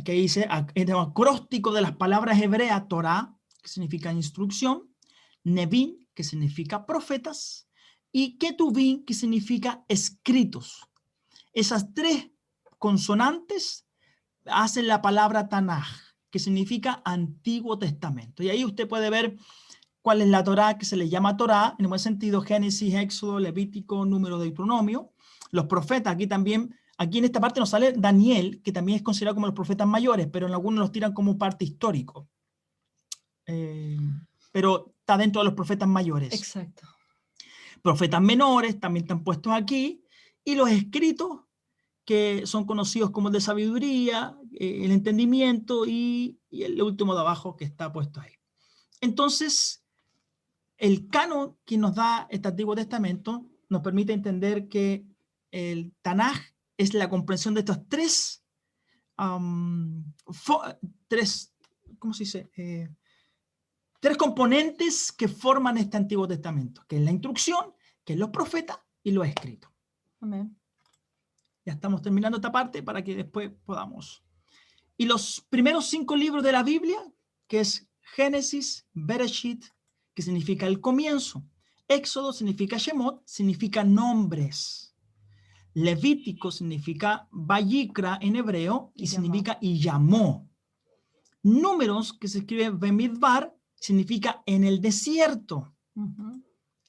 que dice, el acróstico de las palabras hebreas, Torah, que significa instrucción, Nevin, que significa profetas, y Ketuvim, que significa escritos. Esas tres consonantes hacen la palabra Tanaj, que significa Antiguo Testamento. Y ahí usted puede ver cuál es la Torá, que se le llama Torá, en el buen sentido, Génesis, Éxodo, Levítico, Número, Deuteronomio. Los profetas, aquí también, aquí en esta parte nos sale Daniel, que también es considerado como los profetas mayores, pero en algunos los tiran como parte histórico. Pero está dentro de los profetas mayores. Exacto. Profetas menores también están puestos aquí, y los escritos, que son conocidos como el de sabiduría, el entendimiento y el último de abajo que está puesto ahí. Entonces, el canon que nos da este Antiguo Testamento nos permite entender que el Tanaj es la comprensión de estos tres, ¿cómo se dice? Tres componentes que forman este Antiguo Testamento, que es la instrucción, que es los profetas y los escritos. Amén. Ya estamos terminando esta parte para que después podamos. Y los primeros 5 libros de la Biblia, que es Génesis, Bereshit, que significa el comienzo. Éxodo significa Shemot, significa nombres. Levítico significa Vayikra en hebreo y significa y llamó. Números, que se escribe Bemidbar, significa en el desierto.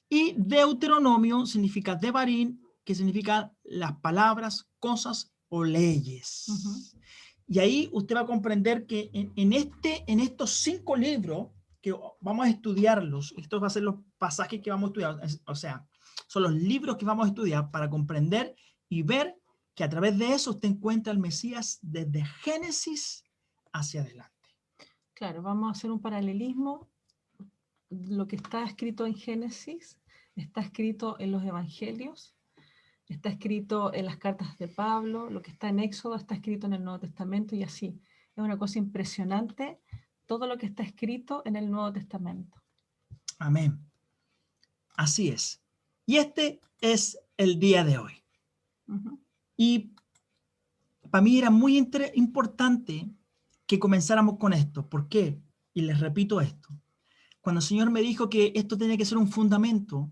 Y Deuteronomio significa Devarim, que significa las palabras, cosas o leyes. Y ahí usted va a comprender que en estos 5 libros, que vamos a estudiarlos, estos van a ser los pasajes que vamos a estudiar, o sea, son los libros que vamos a estudiar para comprender y ver que a través de eso usted encuentra al Mesías desde Génesis hacia adelante. Claro, vamos a hacer un paralelismo. Lo que está escrito en Génesis está escrito en los Evangelios, está escrito en las cartas de Pablo, lo que está en Éxodo está escrito en el Nuevo Testamento y así. Es una cosa impresionante todo lo que está escrito en el Nuevo Testamento. Amén. Así es. Y este es el día de hoy. Y para mí era muy importante que comenzáramos con esto. ¿Por qué? Y les repito esto. Cuando el Señor me dijo que esto tenía que ser un fundamento,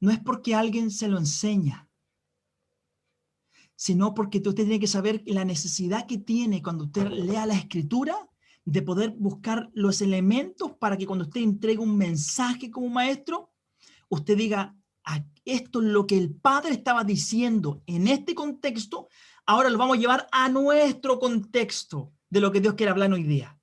no es porque alguien se lo enseña, sino porque usted tiene que saber la necesidad que tiene cuando usted lea la Escritura de poder buscar los elementos para que cuando usted entregue un mensaje como maestro, usted diga, esto es lo que el Padre estaba diciendo en este contexto, ahora lo vamos a llevar a nuestro contexto de lo que Dios quiere hablar hoy día.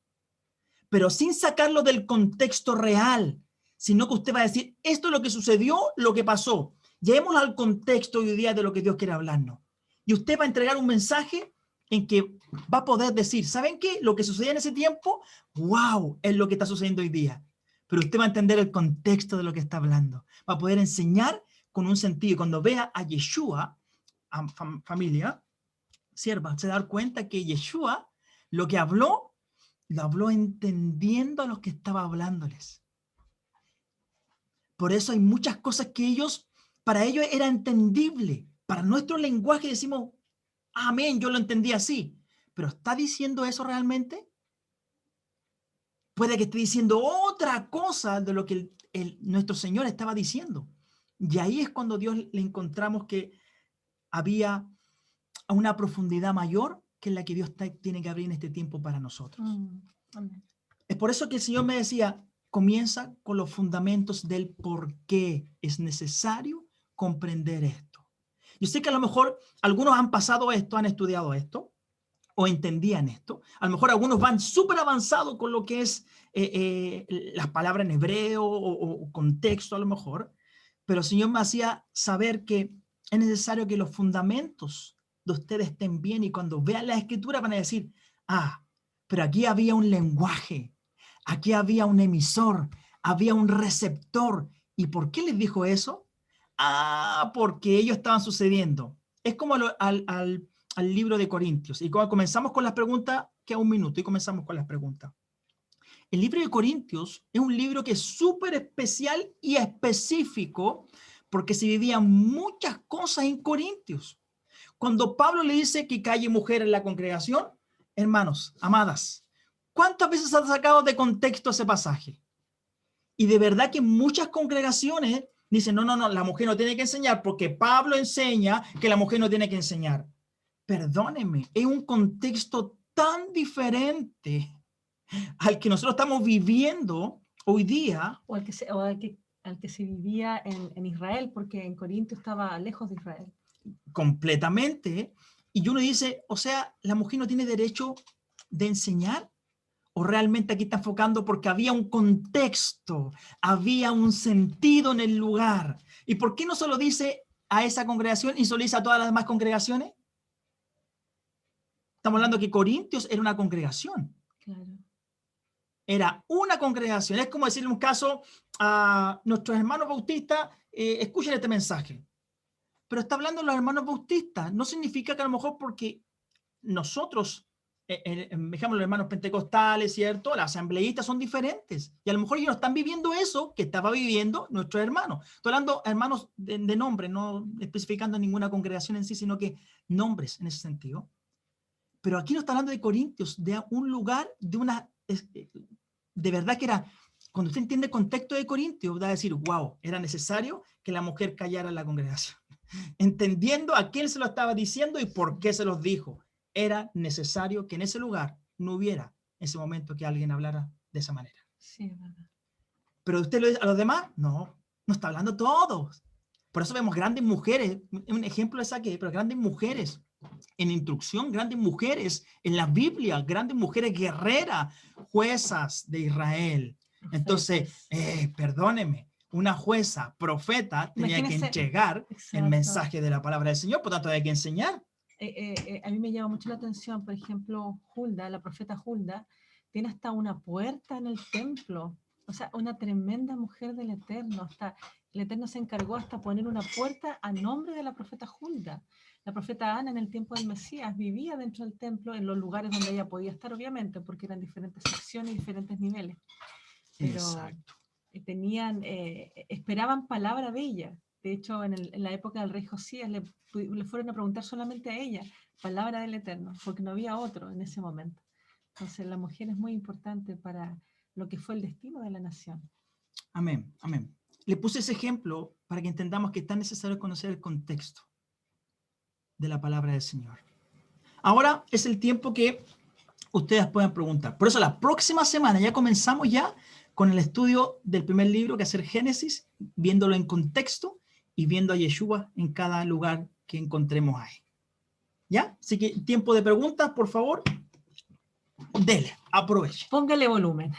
Pero sin sacarlo del contexto real, sino que usted va a decir, esto es lo que sucedió, lo que pasó. Llevémoslo al contexto hoy día de lo que Dios quiere hablarnos. Y usted va a entregar un mensaje en que va a poder decir, ¿saben qué? Lo que sucedía en ese tiempo, wow, es lo que está sucediendo hoy día. Pero usted va a entender el contexto de lo que está hablando. Va a poder enseñar con un sentido. Y cuando vea a Yeshua, familia, sierva, se da cuenta que Yeshua lo que habló, lo habló entendiendo a los que estaba hablándoles. Por eso hay muchas cosas que para ellos era entendible. Para nuestro lenguaje decimos, amén, yo lo entendí así. Pero ¿está diciendo eso realmente? Puede que esté diciendo otra cosa de lo que nuestro Señor estaba diciendo. Y ahí es cuando Dios le encontramos que había una profundidad mayor que la que Dios tiene que abrir en este tiempo para nosotros. Amén. Es por eso que el Señor me decía, comienza con los fundamentos del por qué es necesario comprender esto. Yo sé que a lo mejor algunos han pasado esto, han estudiado esto, o entendían esto. A lo mejor algunos van súper avanzados con lo que es las palabras en hebreo o contexto a lo mejor, pero el Señor me hacía saber que es necesario que los fundamentos de ustedes estén bien y cuando vean la escritura van a decir, pero aquí había un lenguaje, aquí había un emisor, había un receptor. ¿Y por qué les dijo eso? Porque ellos estaban sucediendo. Es como al libro de Corintios. Y comenzamos con las preguntas, queda un minuto y comenzamos con las preguntas. El libro de Corintios es un libro que es súper especial y específico porque se vivían muchas cosas en Corintios. Cuando Pablo le dice que calle mujer en la congregación, hermanos, amadas, ¿cuántas veces ha sacado de contexto ese pasaje? Y de verdad que muchas congregaciones dicen, no, la mujer no tiene que enseñar porque Pablo enseña que la mujer no tiene que enseñar. Perdónenme, es un contexto tan diferente al que nosotros estamos viviendo hoy día. O al que se vivía en Israel, porque en Corinto estaba lejos de Israel. Completamente. Y uno dice, o sea, ¿la mujer no tiene derecho de enseñar? ¿O realmente aquí está enfocando porque había un contexto, había un sentido en el lugar? ¿Y por qué no solo dice a esa congregación y solo dice a todas las demás congregaciones? Estamos hablando que Corintios era una congregación. Claro. Era una congregación. Es como decirle un caso a nuestros hermanos bautistas, escuchen este mensaje. Pero está hablando de los hermanos bautistas. No significa que a lo mejor porque nosotros, dejamos los hermanos pentecostales, ¿cierto? Las asambleístas son diferentes. Y a lo mejor ellos no están viviendo eso que estaba viviendo nuestros hermanos. Estoy hablando hermanos de nombre, no especificando ninguna congregación en sí, sino que nombres en ese sentido. Pero aquí no está hablando de Corintios, de un lugar, de verdad que era, cuando usted entiende el contexto de Corintios, va a decir, wow, era necesario que la mujer callara en la congregación. Entendiendo a quién se lo estaba diciendo y por qué se los dijo. Era necesario que en ese lugar no hubiera ese momento que alguien hablara de esa manera. Sí, es verdad. Pero usted lo dice a los demás, no está hablando todos. Por eso vemos grandes mujeres, un ejemplo es aquí, pero grandes mujeres en instrucción, grandes mujeres en la Biblia, grandes mujeres guerreras, juezas de Israel. Entonces, perdóneme, una jueza, profeta, tenía que entregar el mensaje de la palabra del Señor, por tanto hay que enseñar. A mí me llama mucho la atención, por ejemplo, Hulda, la profeta Hulda, tiene hasta una puerta en el templo, o sea, una tremenda mujer del Eterno, hasta el Eterno se encargó hasta poner una puerta a nombre de la profeta Hulda. La profeta Ana en el tiempo del Mesías vivía dentro del templo, en los lugares donde ella podía estar, obviamente, porque eran diferentes secciones y diferentes niveles. Pero exacto. esperaban palabra de ella. De hecho, en la época del rey Josías le fueron a preguntar solamente a ella, palabra del Eterno, porque no había otro en ese momento. Entonces, la mujer es muy importante para lo que fue el destino de la nación. Amén, amén. Le puse ese ejemplo para que entendamos que es tan necesario conocer el contexto de la palabra del Señor. Ahora es el tiempo que ustedes pueden preguntar. Por eso la próxima semana ya comenzamos ya con el estudio del primer libro, que es el Génesis, viéndolo en contexto y viendo a Yeshua en cada lugar que encontremos ahí. ¿Ya? Así que tiempo de preguntas, por favor. Dele, aproveche. Póngale volumen.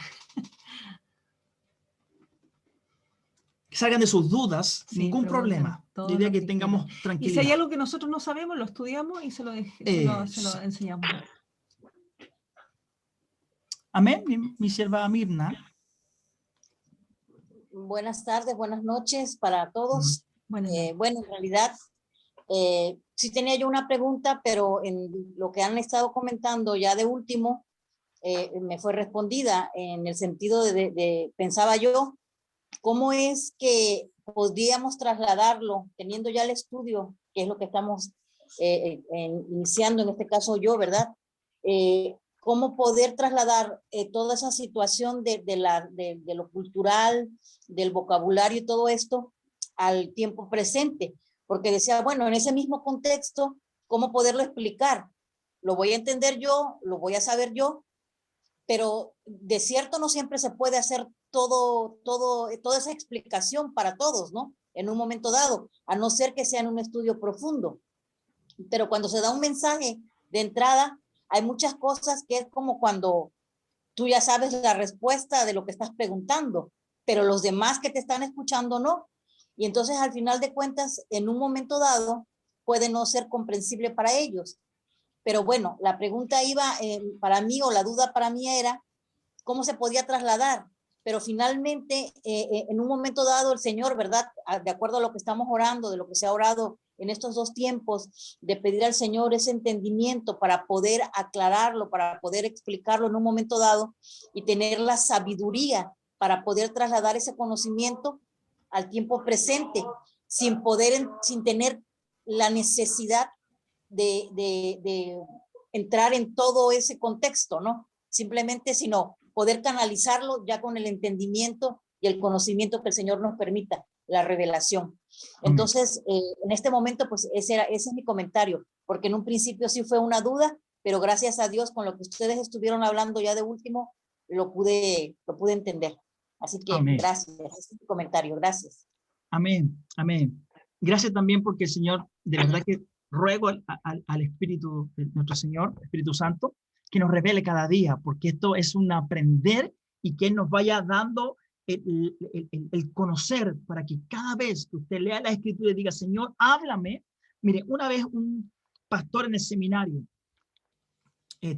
Que salgan de sus dudas, Sí, ningún pregunten problema. todo Yo diría lo que que tengamos quieran. Y tranquilidad. si hay algo que nosotros no sabemos, lo estudiamos y se lo enseñamos. Amén, mi sierva Mirna. Buenas tardes, buenas noches para todos. Buenas noches. Bueno, en realidad, sí tenía yo una pregunta, pero en lo que han estado comentando ya de último, me fue respondida en el sentido pensaba yo, ¿cómo es que podríamos trasladarlo, teniendo ya el estudio, que es lo que estamos iniciando, en este caso yo, ¿verdad? ¿Cómo poder trasladar toda esa situación de lo cultural, del vocabulario y todo esto al tiempo presente? Porque decía, bueno, en ese mismo contexto, ¿cómo poderlo explicar? Lo voy a entender yo, lo voy a saber yo, pero de cierto no siempre se puede hacer toda esa explicación para todos, ¿no? En un momento dado, a no ser que sea en un estudio profundo. Pero cuando se da un mensaje de entrada, hay muchas cosas que es como cuando tú ya sabes la respuesta de lo que estás preguntando, pero los demás que te están escuchando no. Y entonces al final de cuentas, en un momento dado, puede no ser comprensible para ellos. Pero bueno, la pregunta iba para mí, o la duda para mí era, ¿cómo se podía trasladar? Pero finalmente, en un momento dado, el Señor, ¿verdad? De acuerdo a lo que estamos orando, de lo que se ha orado en estos 2 tiempos, de pedir al Señor ese entendimiento para poder aclararlo, para poder explicarlo en un momento dado y tener la sabiduría para poder trasladar ese conocimiento al tiempo presente, sin tener la necesidad de entrar en todo ese contexto, ¿no? Simplemente, sino poder canalizarlo ya con el entendimiento y el conocimiento que el Señor nos permita, la revelación. Entonces, en este momento, pues ese es mi comentario, porque en un principio sí fue una duda, pero gracias a Dios, con lo que ustedes estuvieron hablando ya de último, lo pude entender. Así que Amén. gracias, ese es mi comentario, gracias. Amén, amén. Gracias también porque, Señor, de verdad que ruego al Espíritu de nuestro Señor, Espíritu Santo, que nos revele cada día, porque esto es un aprender y que nos vaya dando el conocer para que cada vez que usted lea la Escritura y diga, Señor, háblame. Mire, una vez un pastor en el seminario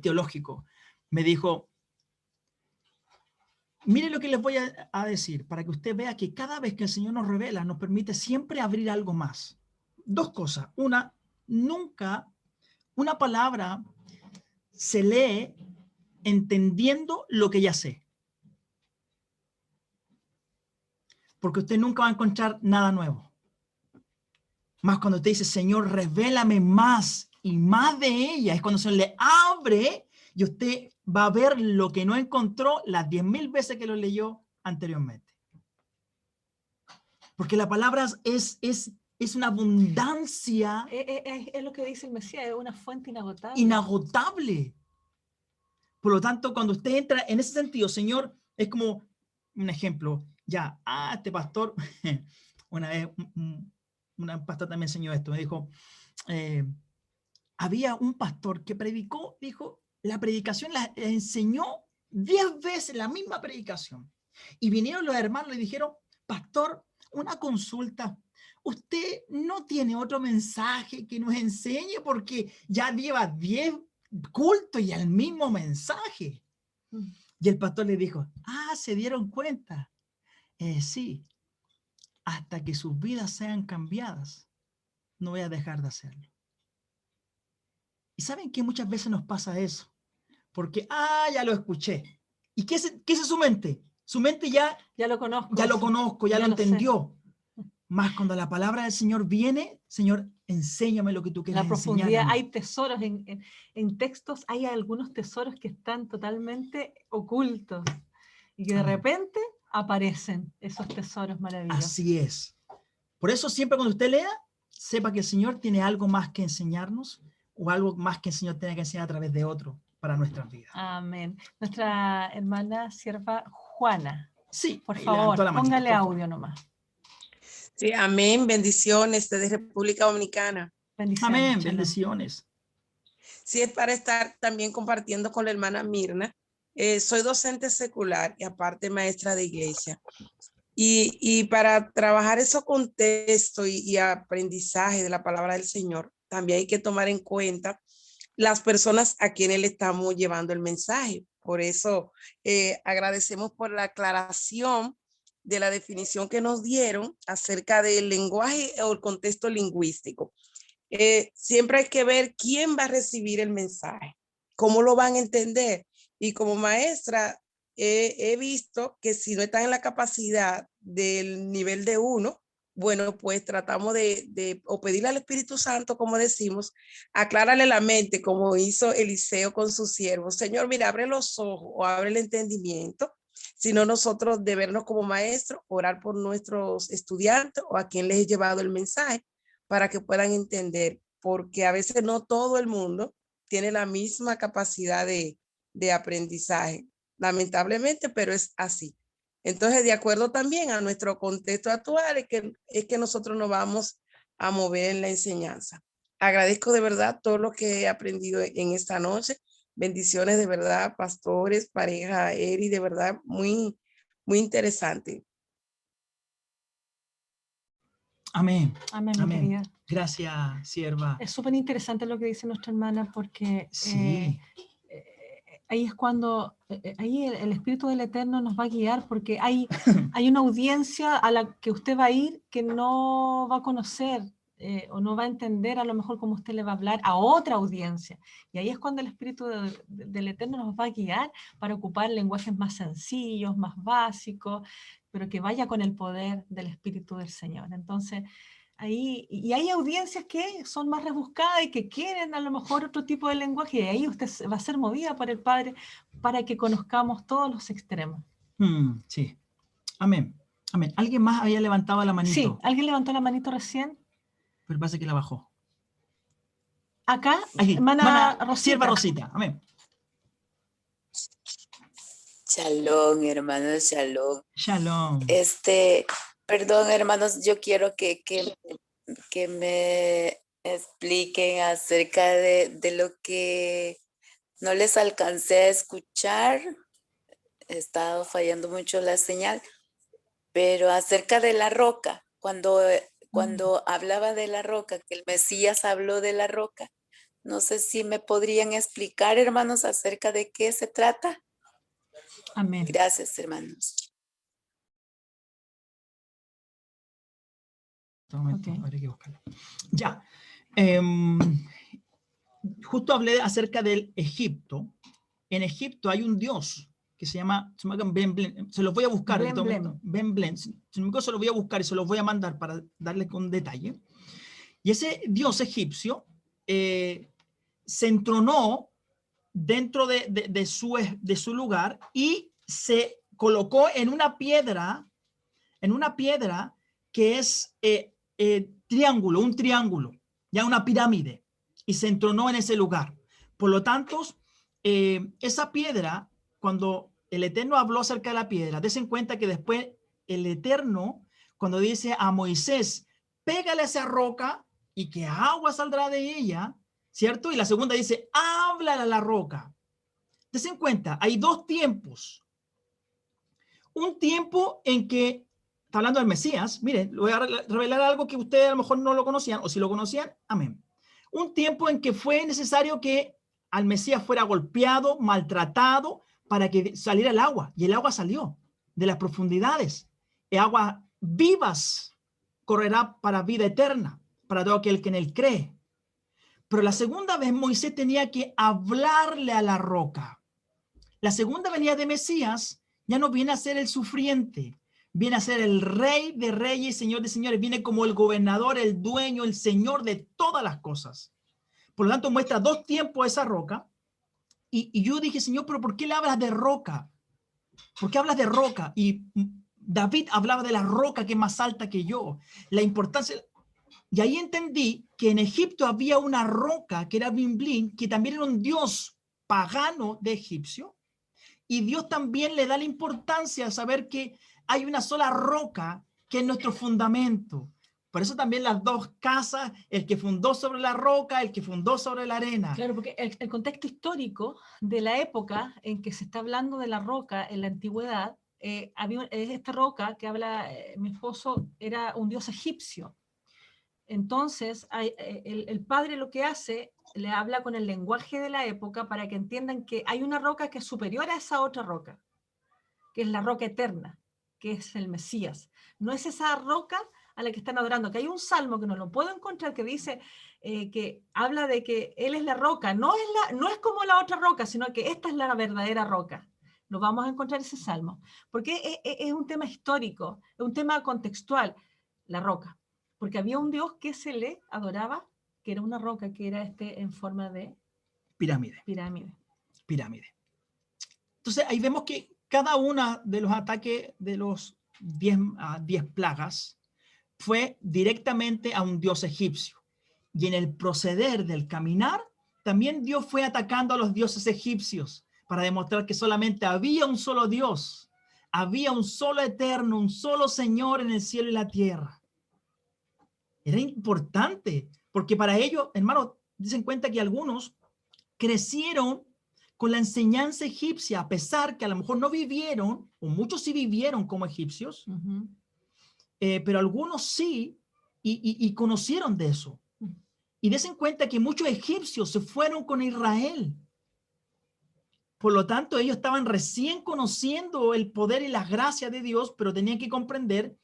teológico me dijo, mire lo que les voy a decir, para que usted vea que cada vez que el Señor nos revela, nos permite siempre abrir algo más. 2 cosas. Una, nunca una palabra se lee entendiendo lo que ya sé. Porque usted nunca va a encontrar nada nuevo. Más cuando usted dice, Señor, revélame más y más de ella, es cuando se le abre y usted va a ver lo que no encontró las 10,000 veces que lo leyó anteriormente. Porque la palabra es una abundancia. Es lo que dice el Mesías, es una fuente inagotable. Inagotable. Por lo tanto, cuando usted entra en ese sentido, Señor, es como un ejemplo. Ya, este pastor, una vez, una pastor también enseñó esto, me dijo, había un pastor que predicó, dijo, la predicación la enseñó 10 veces la misma predicación. Y vinieron los hermanos y le dijeron, pastor, una consulta. Usted no tiene otro mensaje que nos enseñe porque ya lleva 10 cultos y el mismo mensaje. Y el pastor le dijo, ¿se dieron cuenta? Sí, hasta que sus vidas sean cambiadas, no voy a dejar de hacerlo. Y saben que muchas veces nos pasa eso, porque, ya lo escuché. ¿Y qué es su mente? Su mente ya lo conozco. Ya lo entendió. Más cuando la palabra del Señor viene, Señor, enséñame lo que tú quieres enseñarme. La profundidad, hay tesoros en textos, hay algunos tesoros que están totalmente ocultos y que de repente aparecen esos tesoros maravillosos. Así es. Por eso siempre cuando usted lea, sepa que el Señor tiene algo más que enseñarnos o algo más que el Señor tiene que enseñar a través de otro. para nuestras vidas. Amén. Nuestra hermana sierva Juana, Sí, por ahí favor, levantó la manito, póngale por favor. audio nomás. Sí, amén. Bendiciones desde República Dominicana. Bendiciones. Amén, Shalom. bendiciones. Sí, es para estar también compartiendo con la hermana Mirna. Soy docente secular y aparte maestra de iglesia. Y para trabajar esos contextos y aprendizaje de la palabra del Señor, también hay que tomar en cuenta las personas a quienes le estamos llevando el mensaje. Por eso agradecemos por la aclaración de la definición que nos dieron acerca del lenguaje o el contexto lingüístico. Siempre hay que ver quién va a recibir el mensaje, cómo lo van a entender. Y como maestra, he visto que si no están en la capacidad del nivel de uno, bueno, pues tratamos o pedirle al Espíritu Santo, como decimos, aclárale la mente, como hizo Eliseo con sus siervos. Señor, mira, abre los ojos o abre el entendimiento. Sino nosotros de vernos como maestros, orar por nuestros estudiantes o a quien les he llevado el mensaje para que puedan entender, porque a veces no todo el mundo tiene la misma capacidad de aprendizaje, lamentablemente, pero es así. Entonces, de acuerdo también a nuestro contexto actual, es que nosotros nos vamos a mover en la enseñanza. Agradezco de verdad todo lo que he aprendido en esta noche. Bendiciones de verdad, pastores, pareja, Eri, de verdad, muy, muy interesante. Amén. Amén, mi Amén. querida. Gracias, sierva. Es súper interesante lo que dice nuestra hermana porque Sí. ahí es cuando, ahí el Espíritu del Eterno nos va a guiar porque hay una audiencia a la que usted va a ir que no va a conocer o no va a entender a lo mejor cómo usted le va a hablar a otra audiencia. Y ahí es cuando el Espíritu del Eterno nos va a guiar para ocupar lenguajes más sencillos, más básicos, pero que vaya con el poder del Espíritu del Señor. Entonces, ahí, y hay audiencias que son más rebuscadas y que quieren a lo mejor otro tipo de lenguaje, y ahí usted va a ser movida por el Padre para que conozcamos todos los extremos. Sí. Amén. Amén. ¿Alguien más había levantado la manito? Sí, ¿alguien levantó la manito recién? Pero parece que la bajó. Acá, Aquí, hermana Rosita. Sierva Rosita. Amén. Shalom, hermanos, shalom. Shalom. Perdón, hermanos, yo quiero que me expliquen acerca de lo que no les alcancé a escuchar. He estado fallando mucho la señal, pero acerca de la roca, cuando hablaba de la roca, que el Mesías habló de la roca, no sé si me podrían explicar, hermanos, acerca de qué se trata. Amén. Gracias, hermanos. Un momento, Ok. habrá que buscarlo. Ya. Justo hablé acerca del Egipto. En Egipto hay un dios que se llama Ben-Blem. Se los voy a buscar en este momento. Ben-Blem. Se los voy a buscar y se los voy a mandar para darles con detalle. Y ese dios egipcio se entronó dentro de su lugar y se colocó en una piedra que es triángulo, un triángulo, ya una pirámide, y se entronó en ese lugar. Por lo tanto, esa piedra, cuando el Eterno habló acerca de la piedra, des en cuenta que después el Eterno, cuando dice a Moisés, pégale a esa roca y que agua saldrá de ella, ¿cierto? Y la segunda dice, háblale a la roca. Des en cuenta, hay dos tiempos. Un tiempo en que, está hablando del Mesías, miren, le voy a revelar algo que ustedes a lo mejor no lo conocían, o si lo conocían, amén. Un tiempo en que fue necesario que al Mesías fuera golpeado, maltratado, para que saliera el agua, y el agua salió de las profundidades. El agua vivas correrá para vida eterna, para todo aquel que en él cree. Pero la segunda vez Moisés tenía que hablarle a la roca. La segunda venida de Mesías ya no viene a ser el sufriente, viene a ser el rey de reyes, señor de señores, viene como el gobernador, el dueño, el señor de todas las cosas. Por lo tanto, muestra dos tiempos esa roca. Y yo dije, Señor, pero ¿por qué le hablas de roca? ¿Por qué hablas de roca? Y David hablaba de la roca que es más alta que yo. La importancia... Y ahí entendí que en Egipto había una roca que era Ben-Blem, que también era un dios pagano de egipcio, y Dios también le da la importancia a saber que hay una sola roca que es nuestro fundamento. Por eso también las dos casas, el que fundó sobre la roca, el que fundó sobre la arena. Claro, porque el contexto histórico de la época en que se está hablando de la roca en la antigüedad, había esta roca que habla mi esposo, era un dios egipcio. Entonces, el padre lo que hace, le habla con el lenguaje de la época para que entiendan que hay una roca que es superior a esa otra roca, que es la roca eterna, que es el Mesías. No es esa roca a la que están adorando, que hay un salmo que no lo puedo encontrar que dice que habla de que Él es la roca, no es como la otra roca, sino que esta es la verdadera roca. Lo vamos a encontrar ese salmo, porque es un tema histórico, es un tema contextual, la roca, porque había un Dios que se le adoraba, que era una roca, que era en forma de Pirámide. Entonces ahí vemos que cada una de los ataques de los 10 plagas fue directamente a un dios egipcio. Y en el proceder del caminar, también Dios fue atacando a los dioses egipcios para demostrar que solamente había un solo Dios, había un solo eterno, un solo Señor en el cielo y la tierra. Era importante, porque para ellos, hermanos, dicen cuenta que algunos crecieron con la enseñanza egipcia, a pesar que a lo mejor no vivieron, o muchos sí vivieron como egipcios, pero algunos sí, y conocieron de eso. Y desen cuenta que muchos egipcios se fueron con Israel. Por lo tanto, ellos estaban recién conociendo el poder y las gracias de Dios, pero tenían que comprender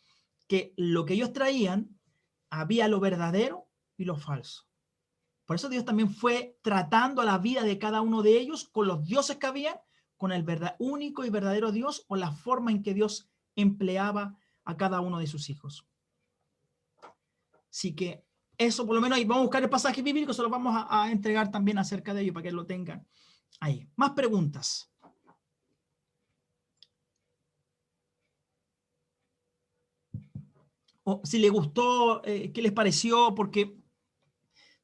que lo que ellos traían, había lo verdadero y lo falso. Por eso Dios también fue tratando a la vida de cada uno de ellos con los dioses que había, con el único y verdadero Dios, o la forma en que Dios empleaba a cada uno de sus hijos. Así que eso por lo menos, y vamos a buscar el pasaje bíblico, se lo vamos a entregar también acerca de ello para que lo tengan ahí. Más preguntas. O si les gustó, qué les pareció, porque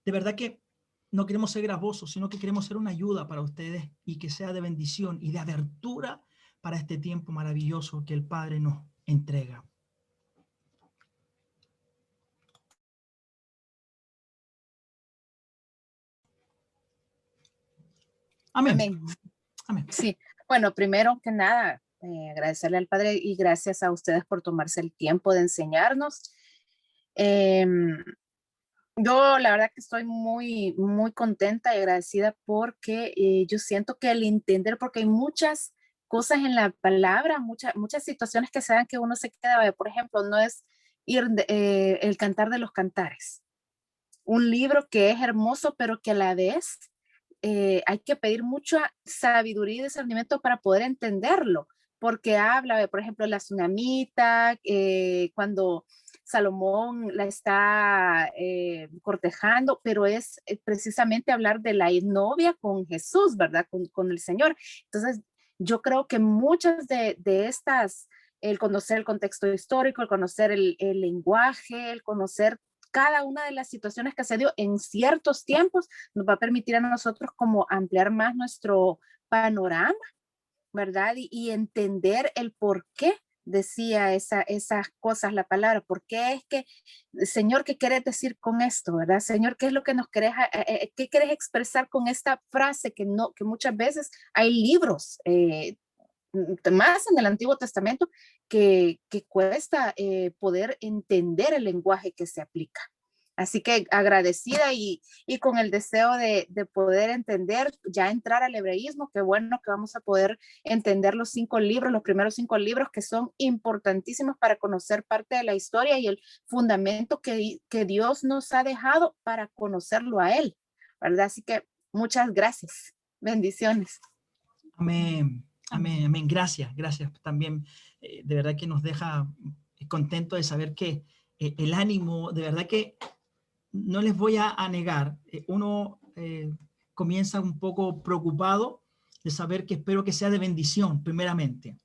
de verdad que no queremos ser gravosos, sino que queremos ser una ayuda para ustedes y que sea de bendición y de abertura para este tiempo maravilloso que el Padre nos entrega. Amén. Amén. Amén. Sí, bueno, primero que nada, agradecerle al Padre y gracias a ustedes por tomarse el tiempo de enseñarnos. Yo la verdad que estoy muy, muy contenta y agradecida porque yo siento que el entender, porque hay muchas cosas en la palabra, muchas situaciones que se dan que uno se queda, por ejemplo, no es el Cantar de los Cantares, un libro que es hermoso, pero que a la vez hay que pedir mucha sabiduría y discernimiento para poder entenderlo, porque habla, por ejemplo, la tsunamita, cuando Salomón la está cortejando, pero es precisamente hablar de la novia con Jesús, ¿verdad? Con el Señor. Entonces, yo creo que muchas de estas, el conocer el contexto histórico, el conocer el lenguaje, el conocer cada una de las situaciones que se dio en ciertos tiempos, nos va a permitir a nosotros como ampliar más nuestro panorama, ¿verdad? Y entender el por qué decía esas cosas la palabra, por qué es que, Señor, ¿qué quieres decir con esto, verdad? Señor, ¿qué es lo que nos querés, qué quieres expresar con esta frase que muchas veces hay libros, más en el Antiguo Testamento, que cuesta poder entender el lenguaje que se aplica. Así que agradecida y con el deseo de poder entender, ya entrar al hebreísmo, qué bueno que vamos a poder entender los primeros 5 libros que son importantísimos para conocer parte de la historia y el fundamento que Dios nos ha dejado para conocerlo a Él, ¿verdad? Así que muchas gracias. Bendiciones. Amén. Amén, amén. Gracias también. De verdad que nos deja contento de saber que el ánimo, de verdad que no les voy a negar, uno comienza un poco preocupado de saber que espero que sea de bendición, primeramente.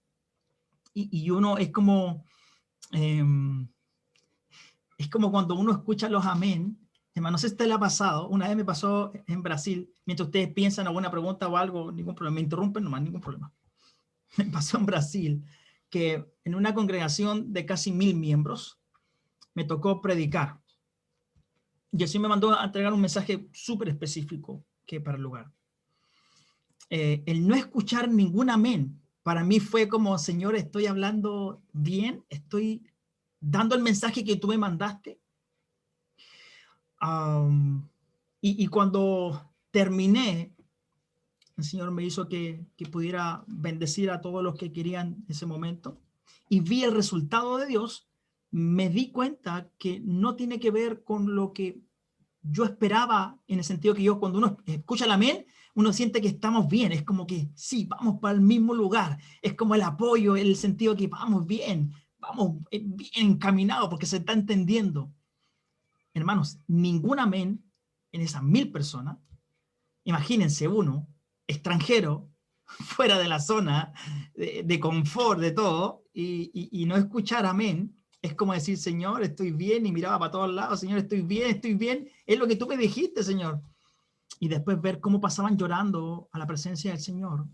Y uno es como cuando uno escucha los amén, Hermano, no sé si te le ha pasado, una vez me pasó en Brasil, mientras ustedes piensan alguna pregunta o algo, ningún problema, me interrumpen nomás, ningún problema. Me pasó en Brasil que en una congregación de casi 1000 miembros me tocó predicar. Y así me mandó a entregar un mensaje súper específico que para el lugar. El no escuchar ningún amén, para mí fue como, Señor, estoy hablando bien, estoy dando el mensaje que tú me mandaste. Y cuando terminé, el Señor me hizo que pudiera bendecir a todos los que querían ese momento. Y vi el resultado de Dios, me di cuenta que no tiene que ver con lo que yo esperaba, en el sentido que yo, cuando uno escucha el amén, uno siente que estamos bien, es como que sí, vamos para el mismo lugar, es como el apoyo, el sentido que vamos bien encaminados porque se está entendiendo. Hermanos, ningún amén en esas 1000 personas. Imagínense uno, extranjero, fuera de la zona de confort, de todo, y no escuchar amén, es como decir, Señor, estoy bien, y miraba para todos lados, Señor, estoy bien, es lo que tú me dijiste, Señor. Y después ver cómo pasaban llorando a la presencia del Señor,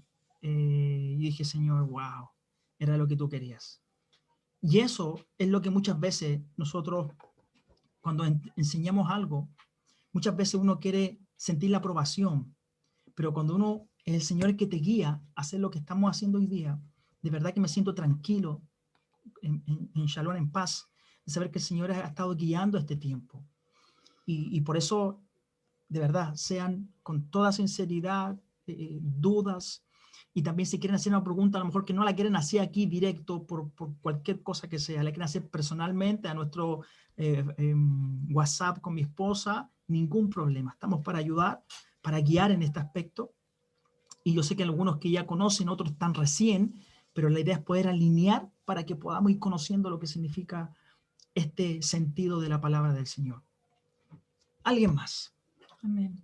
y dije, Señor, wow, era lo que tú querías. Y eso es lo que muchas veces nosotros, cuando enseñamos algo, muchas veces uno quiere sentir la aprobación, pero cuando uno es el Señor el que te guía a hacer lo que estamos haciendo hoy día, de verdad que me siento tranquilo, en shalom, en paz, de saber que el Señor ha estado guiando este tiempo. Y por eso, de verdad, sean con toda sinceridad, dudas, y también si quieren hacer una pregunta, a lo mejor que no la quieren hacer aquí directo por cualquier cosa que sea, la quieren hacer personalmente a nuestro WhatsApp con mi esposa, ningún problema. Estamos para ayudar, para guiar en este aspecto. Y yo sé que algunos que ya conocen, otros están recién, pero la idea es poder alinear para que podamos ir conociendo lo que significa este sentido de la palabra del Señor. ¿Alguien más? Amén.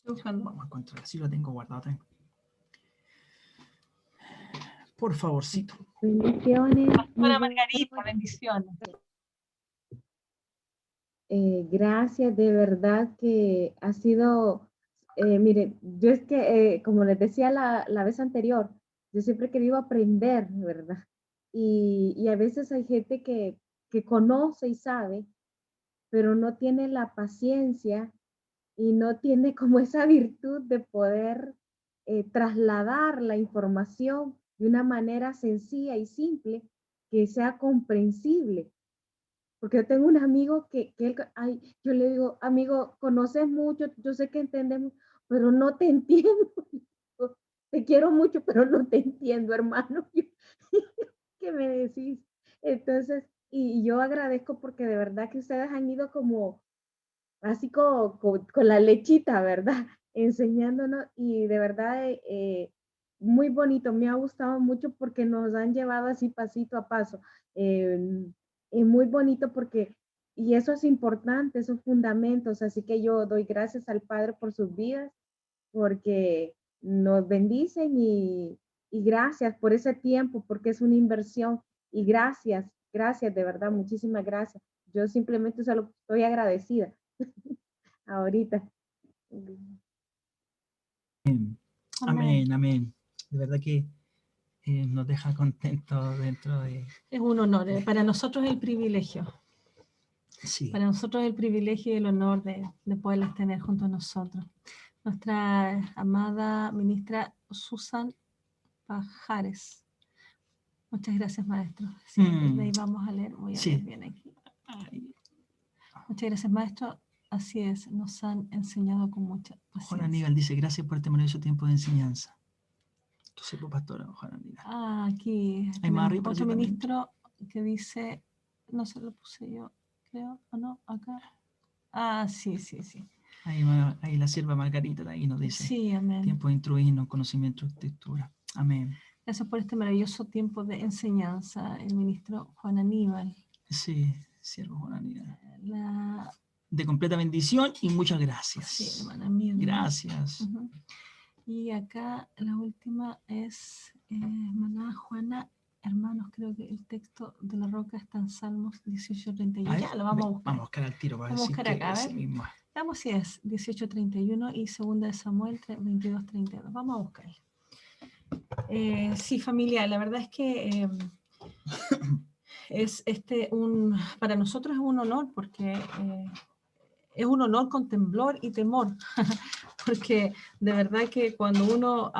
Vamos a encontrar, así lo tengo guardado también. Por favorcito. Bendiciones. Pastora Margarita, bendiciones. Gracias, de verdad que ha sido, mire, yo es que, como les decía la vez anterior, yo siempre he querido aprender, ¿verdad? Y a veces hay gente que conoce y sabe, pero no tiene la paciencia y no tiene como esa virtud de poder trasladar la información de una manera sencilla y simple que sea comprensible. Porque yo tengo un amigo que él, ay, yo le digo, amigo, conoces mucho, yo sé que entendemos, pero no te entiendo. Te quiero mucho, pero no te entiendo, hermano. ¿Qué me decís? Entonces, y yo agradezco porque de verdad que ustedes han ido como, así como con la lechita, ¿verdad? Enseñándonos y de verdad muy bonito, me ha gustado mucho porque nos han llevado así pasito a paso. Es muy bonito porque, y eso es importante, esos fundamentos, así que yo doy gracias al Padre por sus vidas, porque nos bendicen y gracias por ese tiempo, porque es una inversión y gracias de verdad, muchísimas gracias. Yo simplemente solo estoy agradecida ahorita. Amén, amén. De verdad que nos deja contentos dentro de... Es un honor, para nosotros es el privilegio. Sí. Para nosotros es el privilegio y el honor de poderlas tener junto a nosotros. Nuestra amada ministra Susan Pajares. Muchas gracias, maestro. Sí, de ahí vamos a leer, voy a leer bien aquí. Muchas gracias, maestro. Así es, nos han enseñado con mucha paciencia. Juan Aníbal dice, gracias por este maravilloso tiempo de enseñanza. Entonces, pastora, Juan Aníbal. Aquí Hay más tenemos arriba, otro ministro que dice, no se lo puse yo, creo, o no, acá. Sí. Ahí la sierva Margarita ahí nos dice, sí, amén. Tiempo de instruirnos, conocimiento de escritura. Amén. Gracias por este maravilloso tiempo de enseñanza, el ministro Juan Aníbal. Sí, siervo Juan Aníbal. De completa bendición y muchas gracias. Sí, hermana Mirna. Gracias. Y acá la última es hermana Juana hermanos, creo que el texto de la roca está en Salmos 18:31. A ver, Ya, lo vamos a buscar. Vamos a buscar al tiro para Vamos a decir buscar que acá, a ese ver. mismo es. Veamos si es 18:31 y 2 de Samuel 22:32. Vamos a buscar. Sí, familia, la verdad es que para nosotros es un honor, porque es un honor con temblor y temor, porque de verdad que cuando uno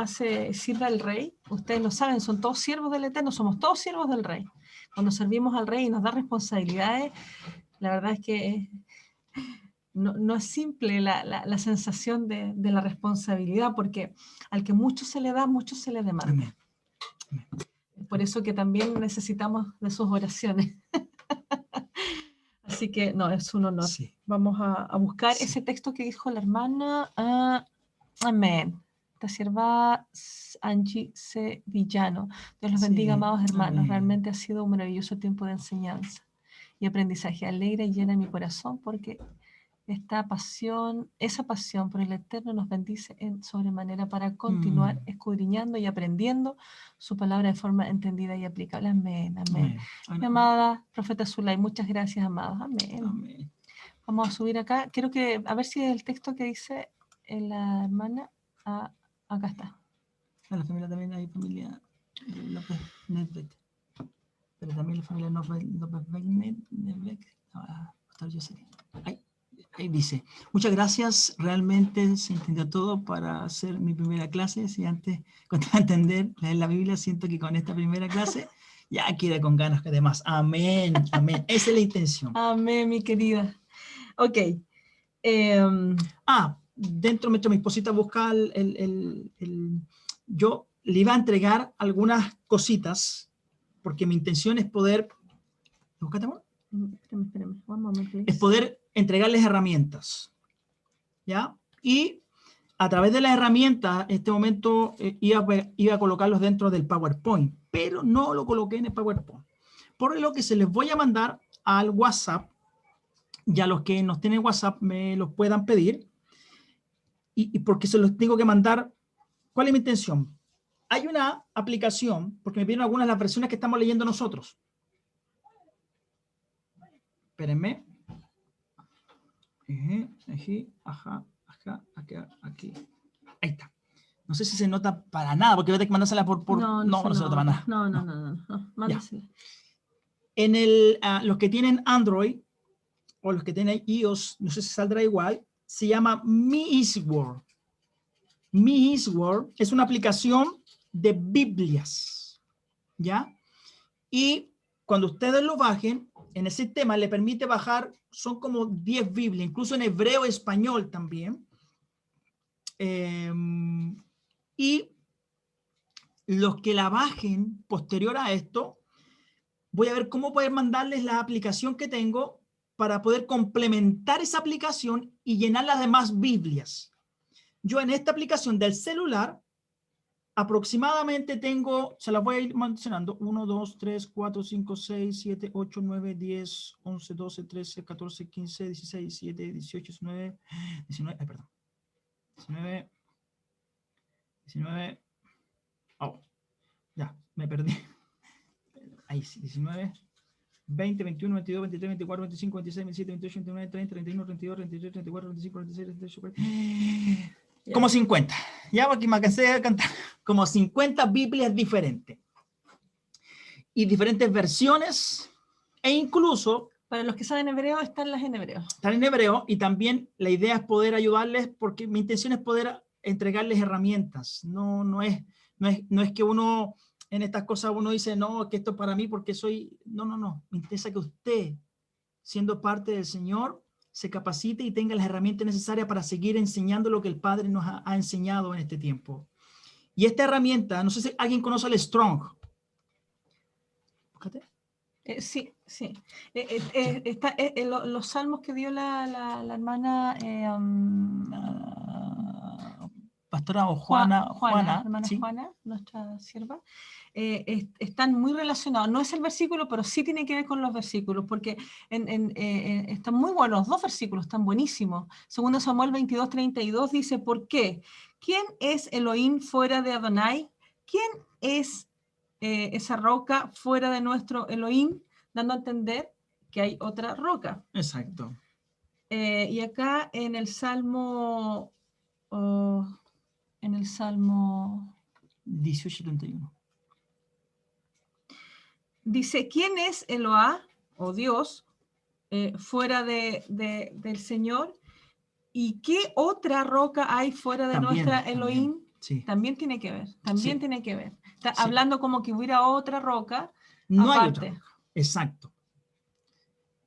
sirve al Rey, ustedes lo saben, son todos siervos del Eterno, somos todos siervos del Rey. Cuando servimos al Rey y nos da responsabilidades, la verdad es que no es simple la sensación de la responsabilidad, porque al que mucho se le da, mucho se le demanda. Amén. Por eso que también necesitamos de sus oraciones. Así que no, es un honor. Sí. Vamos a buscar Sí. ese texto que dijo la hermana. Amén. Esta sierva Angie C. Villano. Dios los Sí, bendiga, amados hermanos. amén. Realmente ha sido un maravilloso tiempo de enseñanza y aprendizaje. Alegra y llena mi corazón, porque esa pasión por el Eterno nos bendice en sobremanera para continuar escudriñando y aprendiendo su palabra de forma entendida y aplicable. Amén, amén. Mi amada profeta Zulay, muchas gracias, amados. Amén. Amén. Vamos a subir acá. Quiero a ver si el texto que dice la hermana, acá está. En la familia también hay familia López Nedved. Pero también la familia López Nedved. Pastor Jocelyn. Ahí dice, muchas gracias, realmente se entendió todo para hacer mi primera clase. Si antes costaba entender, leer la Biblia, siento que con esta primera clase ya queda con ganas de más. Amén, amén. Esa es la intención. Amén, mi querida. Ok. Mientras mi esposita busca yo le iba a entregar algunas cositas, porque mi intención es poder... ¿Buscaste, amor? Espérame. One moment, please. Es poder entregarles herramientas, ¿ya? Y a través de las herramientas, en este momento iba a colocarlos dentro del PowerPoint, pero no lo coloqué en el PowerPoint. Por lo que se les voy a mandar al WhatsApp, ya los que nos tienen WhatsApp me los puedan pedir, y porque se los tengo que mandar. ¿Cuál es mi intención? Hay una aplicación, porque me pidieron algunas de las versiones que estamos leyendo nosotros. Espérenme. Aquí. Ahí está. No sé si se nota para nada, porque voy a tener que mandársela por... No se nota para nada. No. Mándasela. En los que tienen Android o los que tienen iOS, no sé si saldrá igual, se llama Mi Eastword. Mi Eastword es una aplicación de Biblias, ¿ya? Y cuando ustedes lo bajen, en el sistema le permite bajar, son como 10 Biblias, incluso en hebreo y español también. Y los que la bajen posterior a esto, voy a ver cómo poder mandarles la aplicación que tengo para poder complementar esa aplicación y llenar las demás Biblias. Yo en esta aplicación del celular aproximadamente tengo, se las voy a ir mencionando, 1, 2, 3, 4, 5, 6, 7, 8, 9, 10, 11, 12, 13, 14, 15, 16, 17, 18, 19, 19, ya, me perdí. Ahí sí, 19, 20, 21, 22, 23, 24, 25, 26, 27, 28, 29, 30, 31, 32, 33, 34, 35, 36, 38, 40. Como 50. Ya, porque me cansé de cantar. Como 50 Biblias diferentes. Y diferentes versiones. E incluso... Para los que saben hebreo, están las en hebreo. Están en hebreo. Y también la idea es poder ayudarles, porque mi intención es poder entregarles herramientas. No es que uno... En estas cosas uno dice, no, que esto es para mí porque soy... No. Me interesa que usted, siendo parte del Señor, se capacite y tenga las herramientas necesarias para seguir enseñando lo que el Padre nos ha enseñado en este tiempo. Y esta herramienta, no sé si alguien conoce el Strong. Búscate. Sí. Los salmos que dio la hermana... Pastora o Juana, hermana ¿sí? Juana, nuestra sierva, están muy relacionados. No es el versículo, pero sí tiene que ver con los versículos, porque están muy buenos, los dos versículos están buenísimos. Segundo Samuel 22:32 dice, ¿por qué? ¿Quién es Elohim fuera de Adonai? ¿Quién es esa roca fuera de nuestro Elohim, dando a entender que hay otra roca. Exacto. Y acá en el Salmo, oh, en el Salmo 18:31. dice, ¿quién es Eloá o Dios fuera del Señor? ¿Y qué otra roca hay fuera de También, nuestra también, Elohim? sí. También tiene que ver, también Sí. tiene que ver. Está Sí. hablando como que hubiera otra roca No hay aparte. otra roca. Exacto.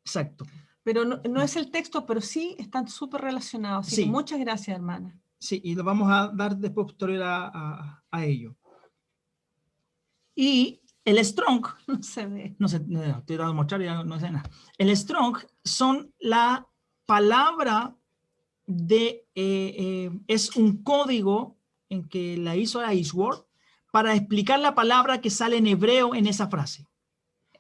Exacto. Pero no es el texto, pero sí están súper relacionados. Así Sí. que muchas gracias, hermana. Sí, y lo vamos a dar después posterior a ello. Y el Strong, No se ve. no sé, no, estoy dando a mostrar y ya no sé nada. El Strong son la palabra de, es un código en que la hizo Ainsworth para explicar la palabra que sale en hebreo en esa frase.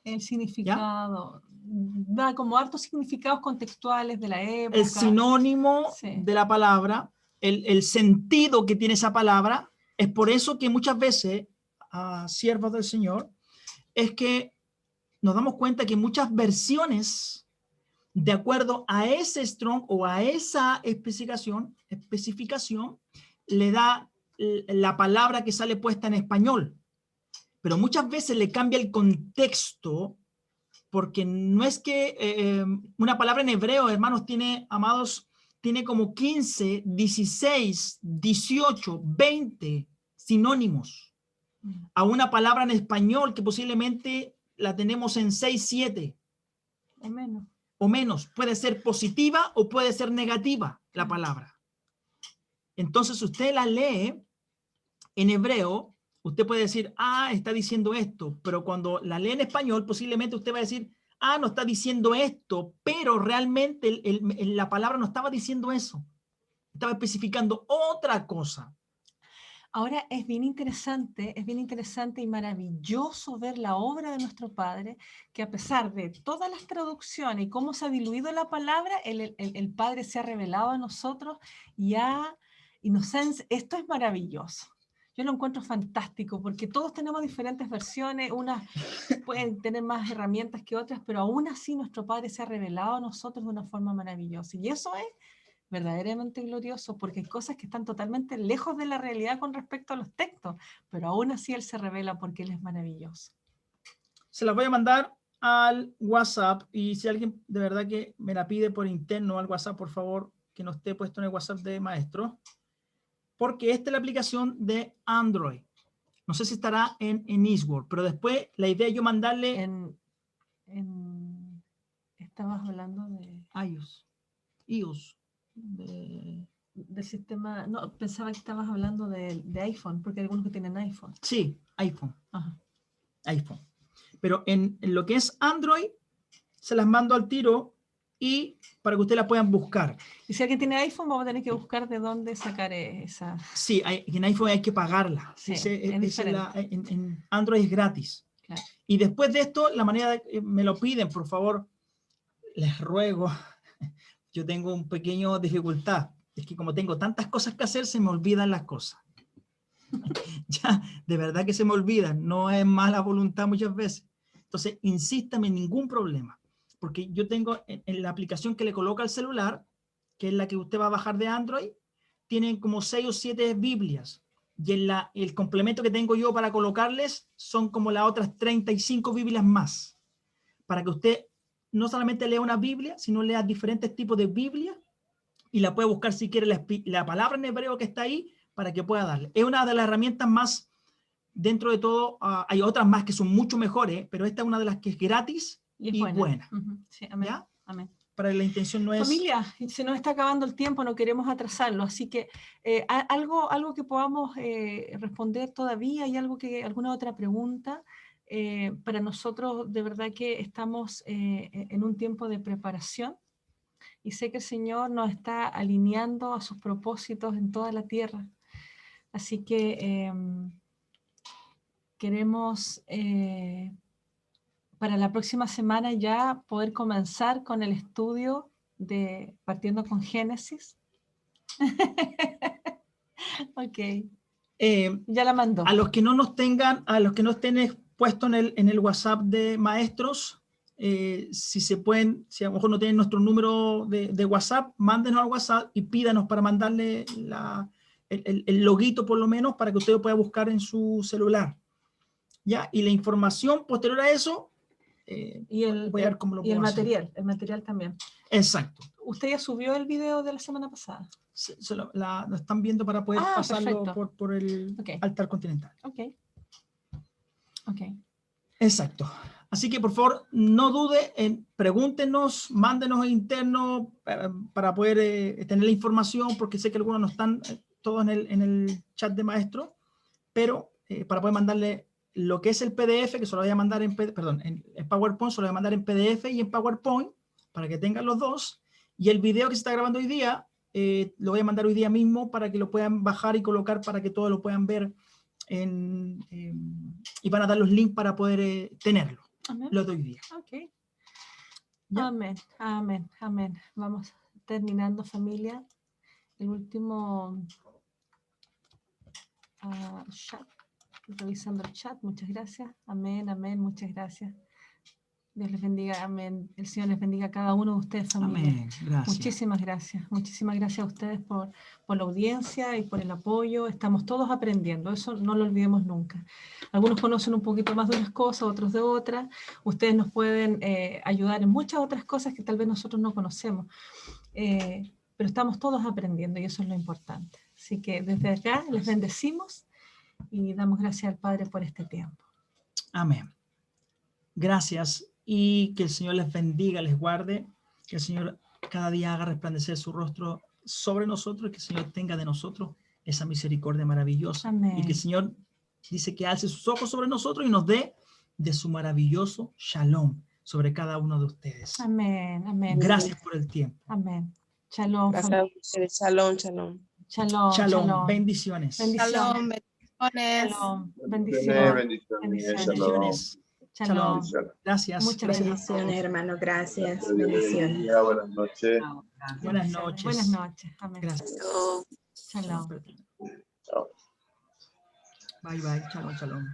El significado. Da como hartos significados contextuales de la época. El sinónimo Sí. de la palabra, el sentido que tiene esa palabra, es por eso que muchas veces a siervos del Señor, es que nos damos cuenta que muchas versiones, de acuerdo a ese Strong o a esa especificación, le da la palabra que sale puesta en español. Pero muchas veces le cambia el contexto, porque no es que una palabra en hebreo, hermanos, tiene, amados, tiene como 15, 16, 18, 20 sinónimos a una palabra en español que posiblemente la tenemos en 6, 7 O menos. o menos. Puede ser positiva o puede ser negativa la palabra. Entonces usted la lee en hebreo, usted puede decir, ah, está diciendo esto, pero cuando la lee en español, posiblemente usted va a decir, ah, no está diciendo esto, pero realmente la palabra no estaba diciendo eso. Estaba especificando otra cosa. Ahora es bien interesante y maravilloso ver la obra de nuestro Padre, que a pesar de todas las traducciones y cómo se ha diluido la palabra, el Padre se ha revelado a nosotros y esto es maravilloso. Yo lo encuentro fantástico porque todos tenemos diferentes versiones, unas pueden tener más herramientas que otras, pero aún así nuestro Padre se ha revelado a nosotros de una forma maravillosa. Y eso es verdaderamente glorioso, porque hay cosas que están totalmente lejos de la realidad con respecto a los textos, pero aún así Él se revela porque Él es maravilloso. Se las voy a mandar al WhatsApp, y si alguien de verdad que me la pide por interno al WhatsApp, por favor, que no esté puesto en el WhatsApp de maestro, porque esta es la aplicación de Android. No sé si estará en Eastworld, pero después la idea es yo mandarle Estabas hablando de iOS. del sistema, no, pensaba que estabas hablando de iPhone, porque hay algunos que tienen iPhone. Sí, iPhone. Ajá. iPhone. Pero en lo que es Android, se las mando al tiro y para que ustedes la puedan buscar. Y si alguien tiene iPhone, vamos a tener que buscar de dónde sacar esa. Sí, en iPhone hay que pagarla. Sí, es diferente. En Android es gratis. Claro. Y después de esto, la manera de, me lo piden, por favor, les ruego. Yo tengo un pequeño dificultad. Es que como tengo tantas cosas que hacer, se me olvidan las cosas. Ya, de verdad que se me olvidan. No es mala voluntad muchas veces. Entonces, insístame, ningún problema. Porque yo tengo en la aplicación que le coloca al celular, que es la que usted va a bajar de Android, tienen como 6 o 7 Biblias. Y el complemento que tengo yo para colocarles son como las otras 35 Biblias más. Para que usted no solamente lea una Biblia, sino lea diferentes tipos de Biblia y la puede buscar si quiere la palabra en hebreo que está ahí para que pueda darle. Es una de las herramientas más, dentro de todo, hay otras más que son mucho mejores, pero esta es una de las que es gratis y buena. Uh-huh. Sí, amén. ¿Ya? Amén. Para la intención no es... Familia, se nos está acabando el tiempo, no queremos atrasarlo, así que algo que podamos responder todavía, ¿hay alguna otra pregunta? Para nosotros de verdad que estamos en un tiempo de preparación y sé que el Señor nos está alineando a sus propósitos en toda la tierra, así que queremos para la próxima semana ya poder comenzar con el estudio partiendo con Génesis. Ok. Ya la mandó. A los que no nos tengan, a los que no estén expuestos en el WhatsApp de maestros, si se pueden, si a lo mejor no tienen nuestro número de WhatsApp, mándenos al WhatsApp y pídanos para mandarle el loguito por lo menos para que usted pueda buscar en su celular. ¿Ya? Y la información posterior a eso, voy a ver cómo lo puedo hacer. El material también. Exacto. ¿Usted ya subió el video de la semana pasada? Lo están viendo para poder pasarlo perfecto. por el altar continental. Ok. Ok. Exacto. Así que por favor no dude en pregúntenos, mándenos interno para poder tener la información, porque sé que algunos no están todos en el chat de maestro, pero para poder mandarle lo que es el PDF, que se lo voy a mandar en PowerPoint, se lo voy a mandar en PDF y en PowerPoint, para que tengan los dos, y el video que se está grabando hoy día, lo voy a mandar hoy día mismo para que lo puedan bajar y colocar para que todos lo puedan ver y van a dar los links para poder tenerlo. Amén. Lo doy hoy día. Ok. ¿Ya? Amén, amén, amén. Vamos terminando, familia. El último chat. Revisando el chat. Muchas gracias. Amén, amén. Muchas gracias. Dios les bendiga. Amén. El Señor les bendiga a cada uno de ustedes, familia. Amén. Gracias. Muchísimas gracias. Muchísimas gracias a ustedes por la audiencia y por el apoyo. Estamos todos aprendiendo. Eso no lo olvidemos nunca. Algunos conocen un poquito más de unas cosas, otros de otras. Ustedes nos pueden ayudar en muchas otras cosas que tal vez nosotros no conocemos. Pero estamos todos aprendiendo y eso es lo importante. Así que desde acá les bendecimos y damos gracias al Padre por este tiempo. Amén. Gracias. Y que el Señor les bendiga, les guarde, que el Señor cada día haga resplandecer su rostro sobre nosotros, que el Señor tenga de nosotros esa misericordia maravillosa. Amén. Y que el Señor dice que alce sus ojos sobre nosotros y nos dé de su maravilloso shalom sobre cada uno de ustedes. Amén, amén. Gracias por el tiempo. Amén. Shalom. Gracias a ustedes. Shalom, shalom. Shalom. Shalom. Shalom. Bendiciones. Bendiciones. Shalom, bendiciones. Shalom. Bendiciones. Bendiciones. Bendiciones. Shalom. Gracias. Muchas Gracias. Bendiciones, hermano. Gracias. Dios les Bendiciones. bendiga. Buenas noches. Buenas noches. Buenas noches. Amén. Gracias. Oh. Shalom. Chao. Bye, bye. Shalom, shalom.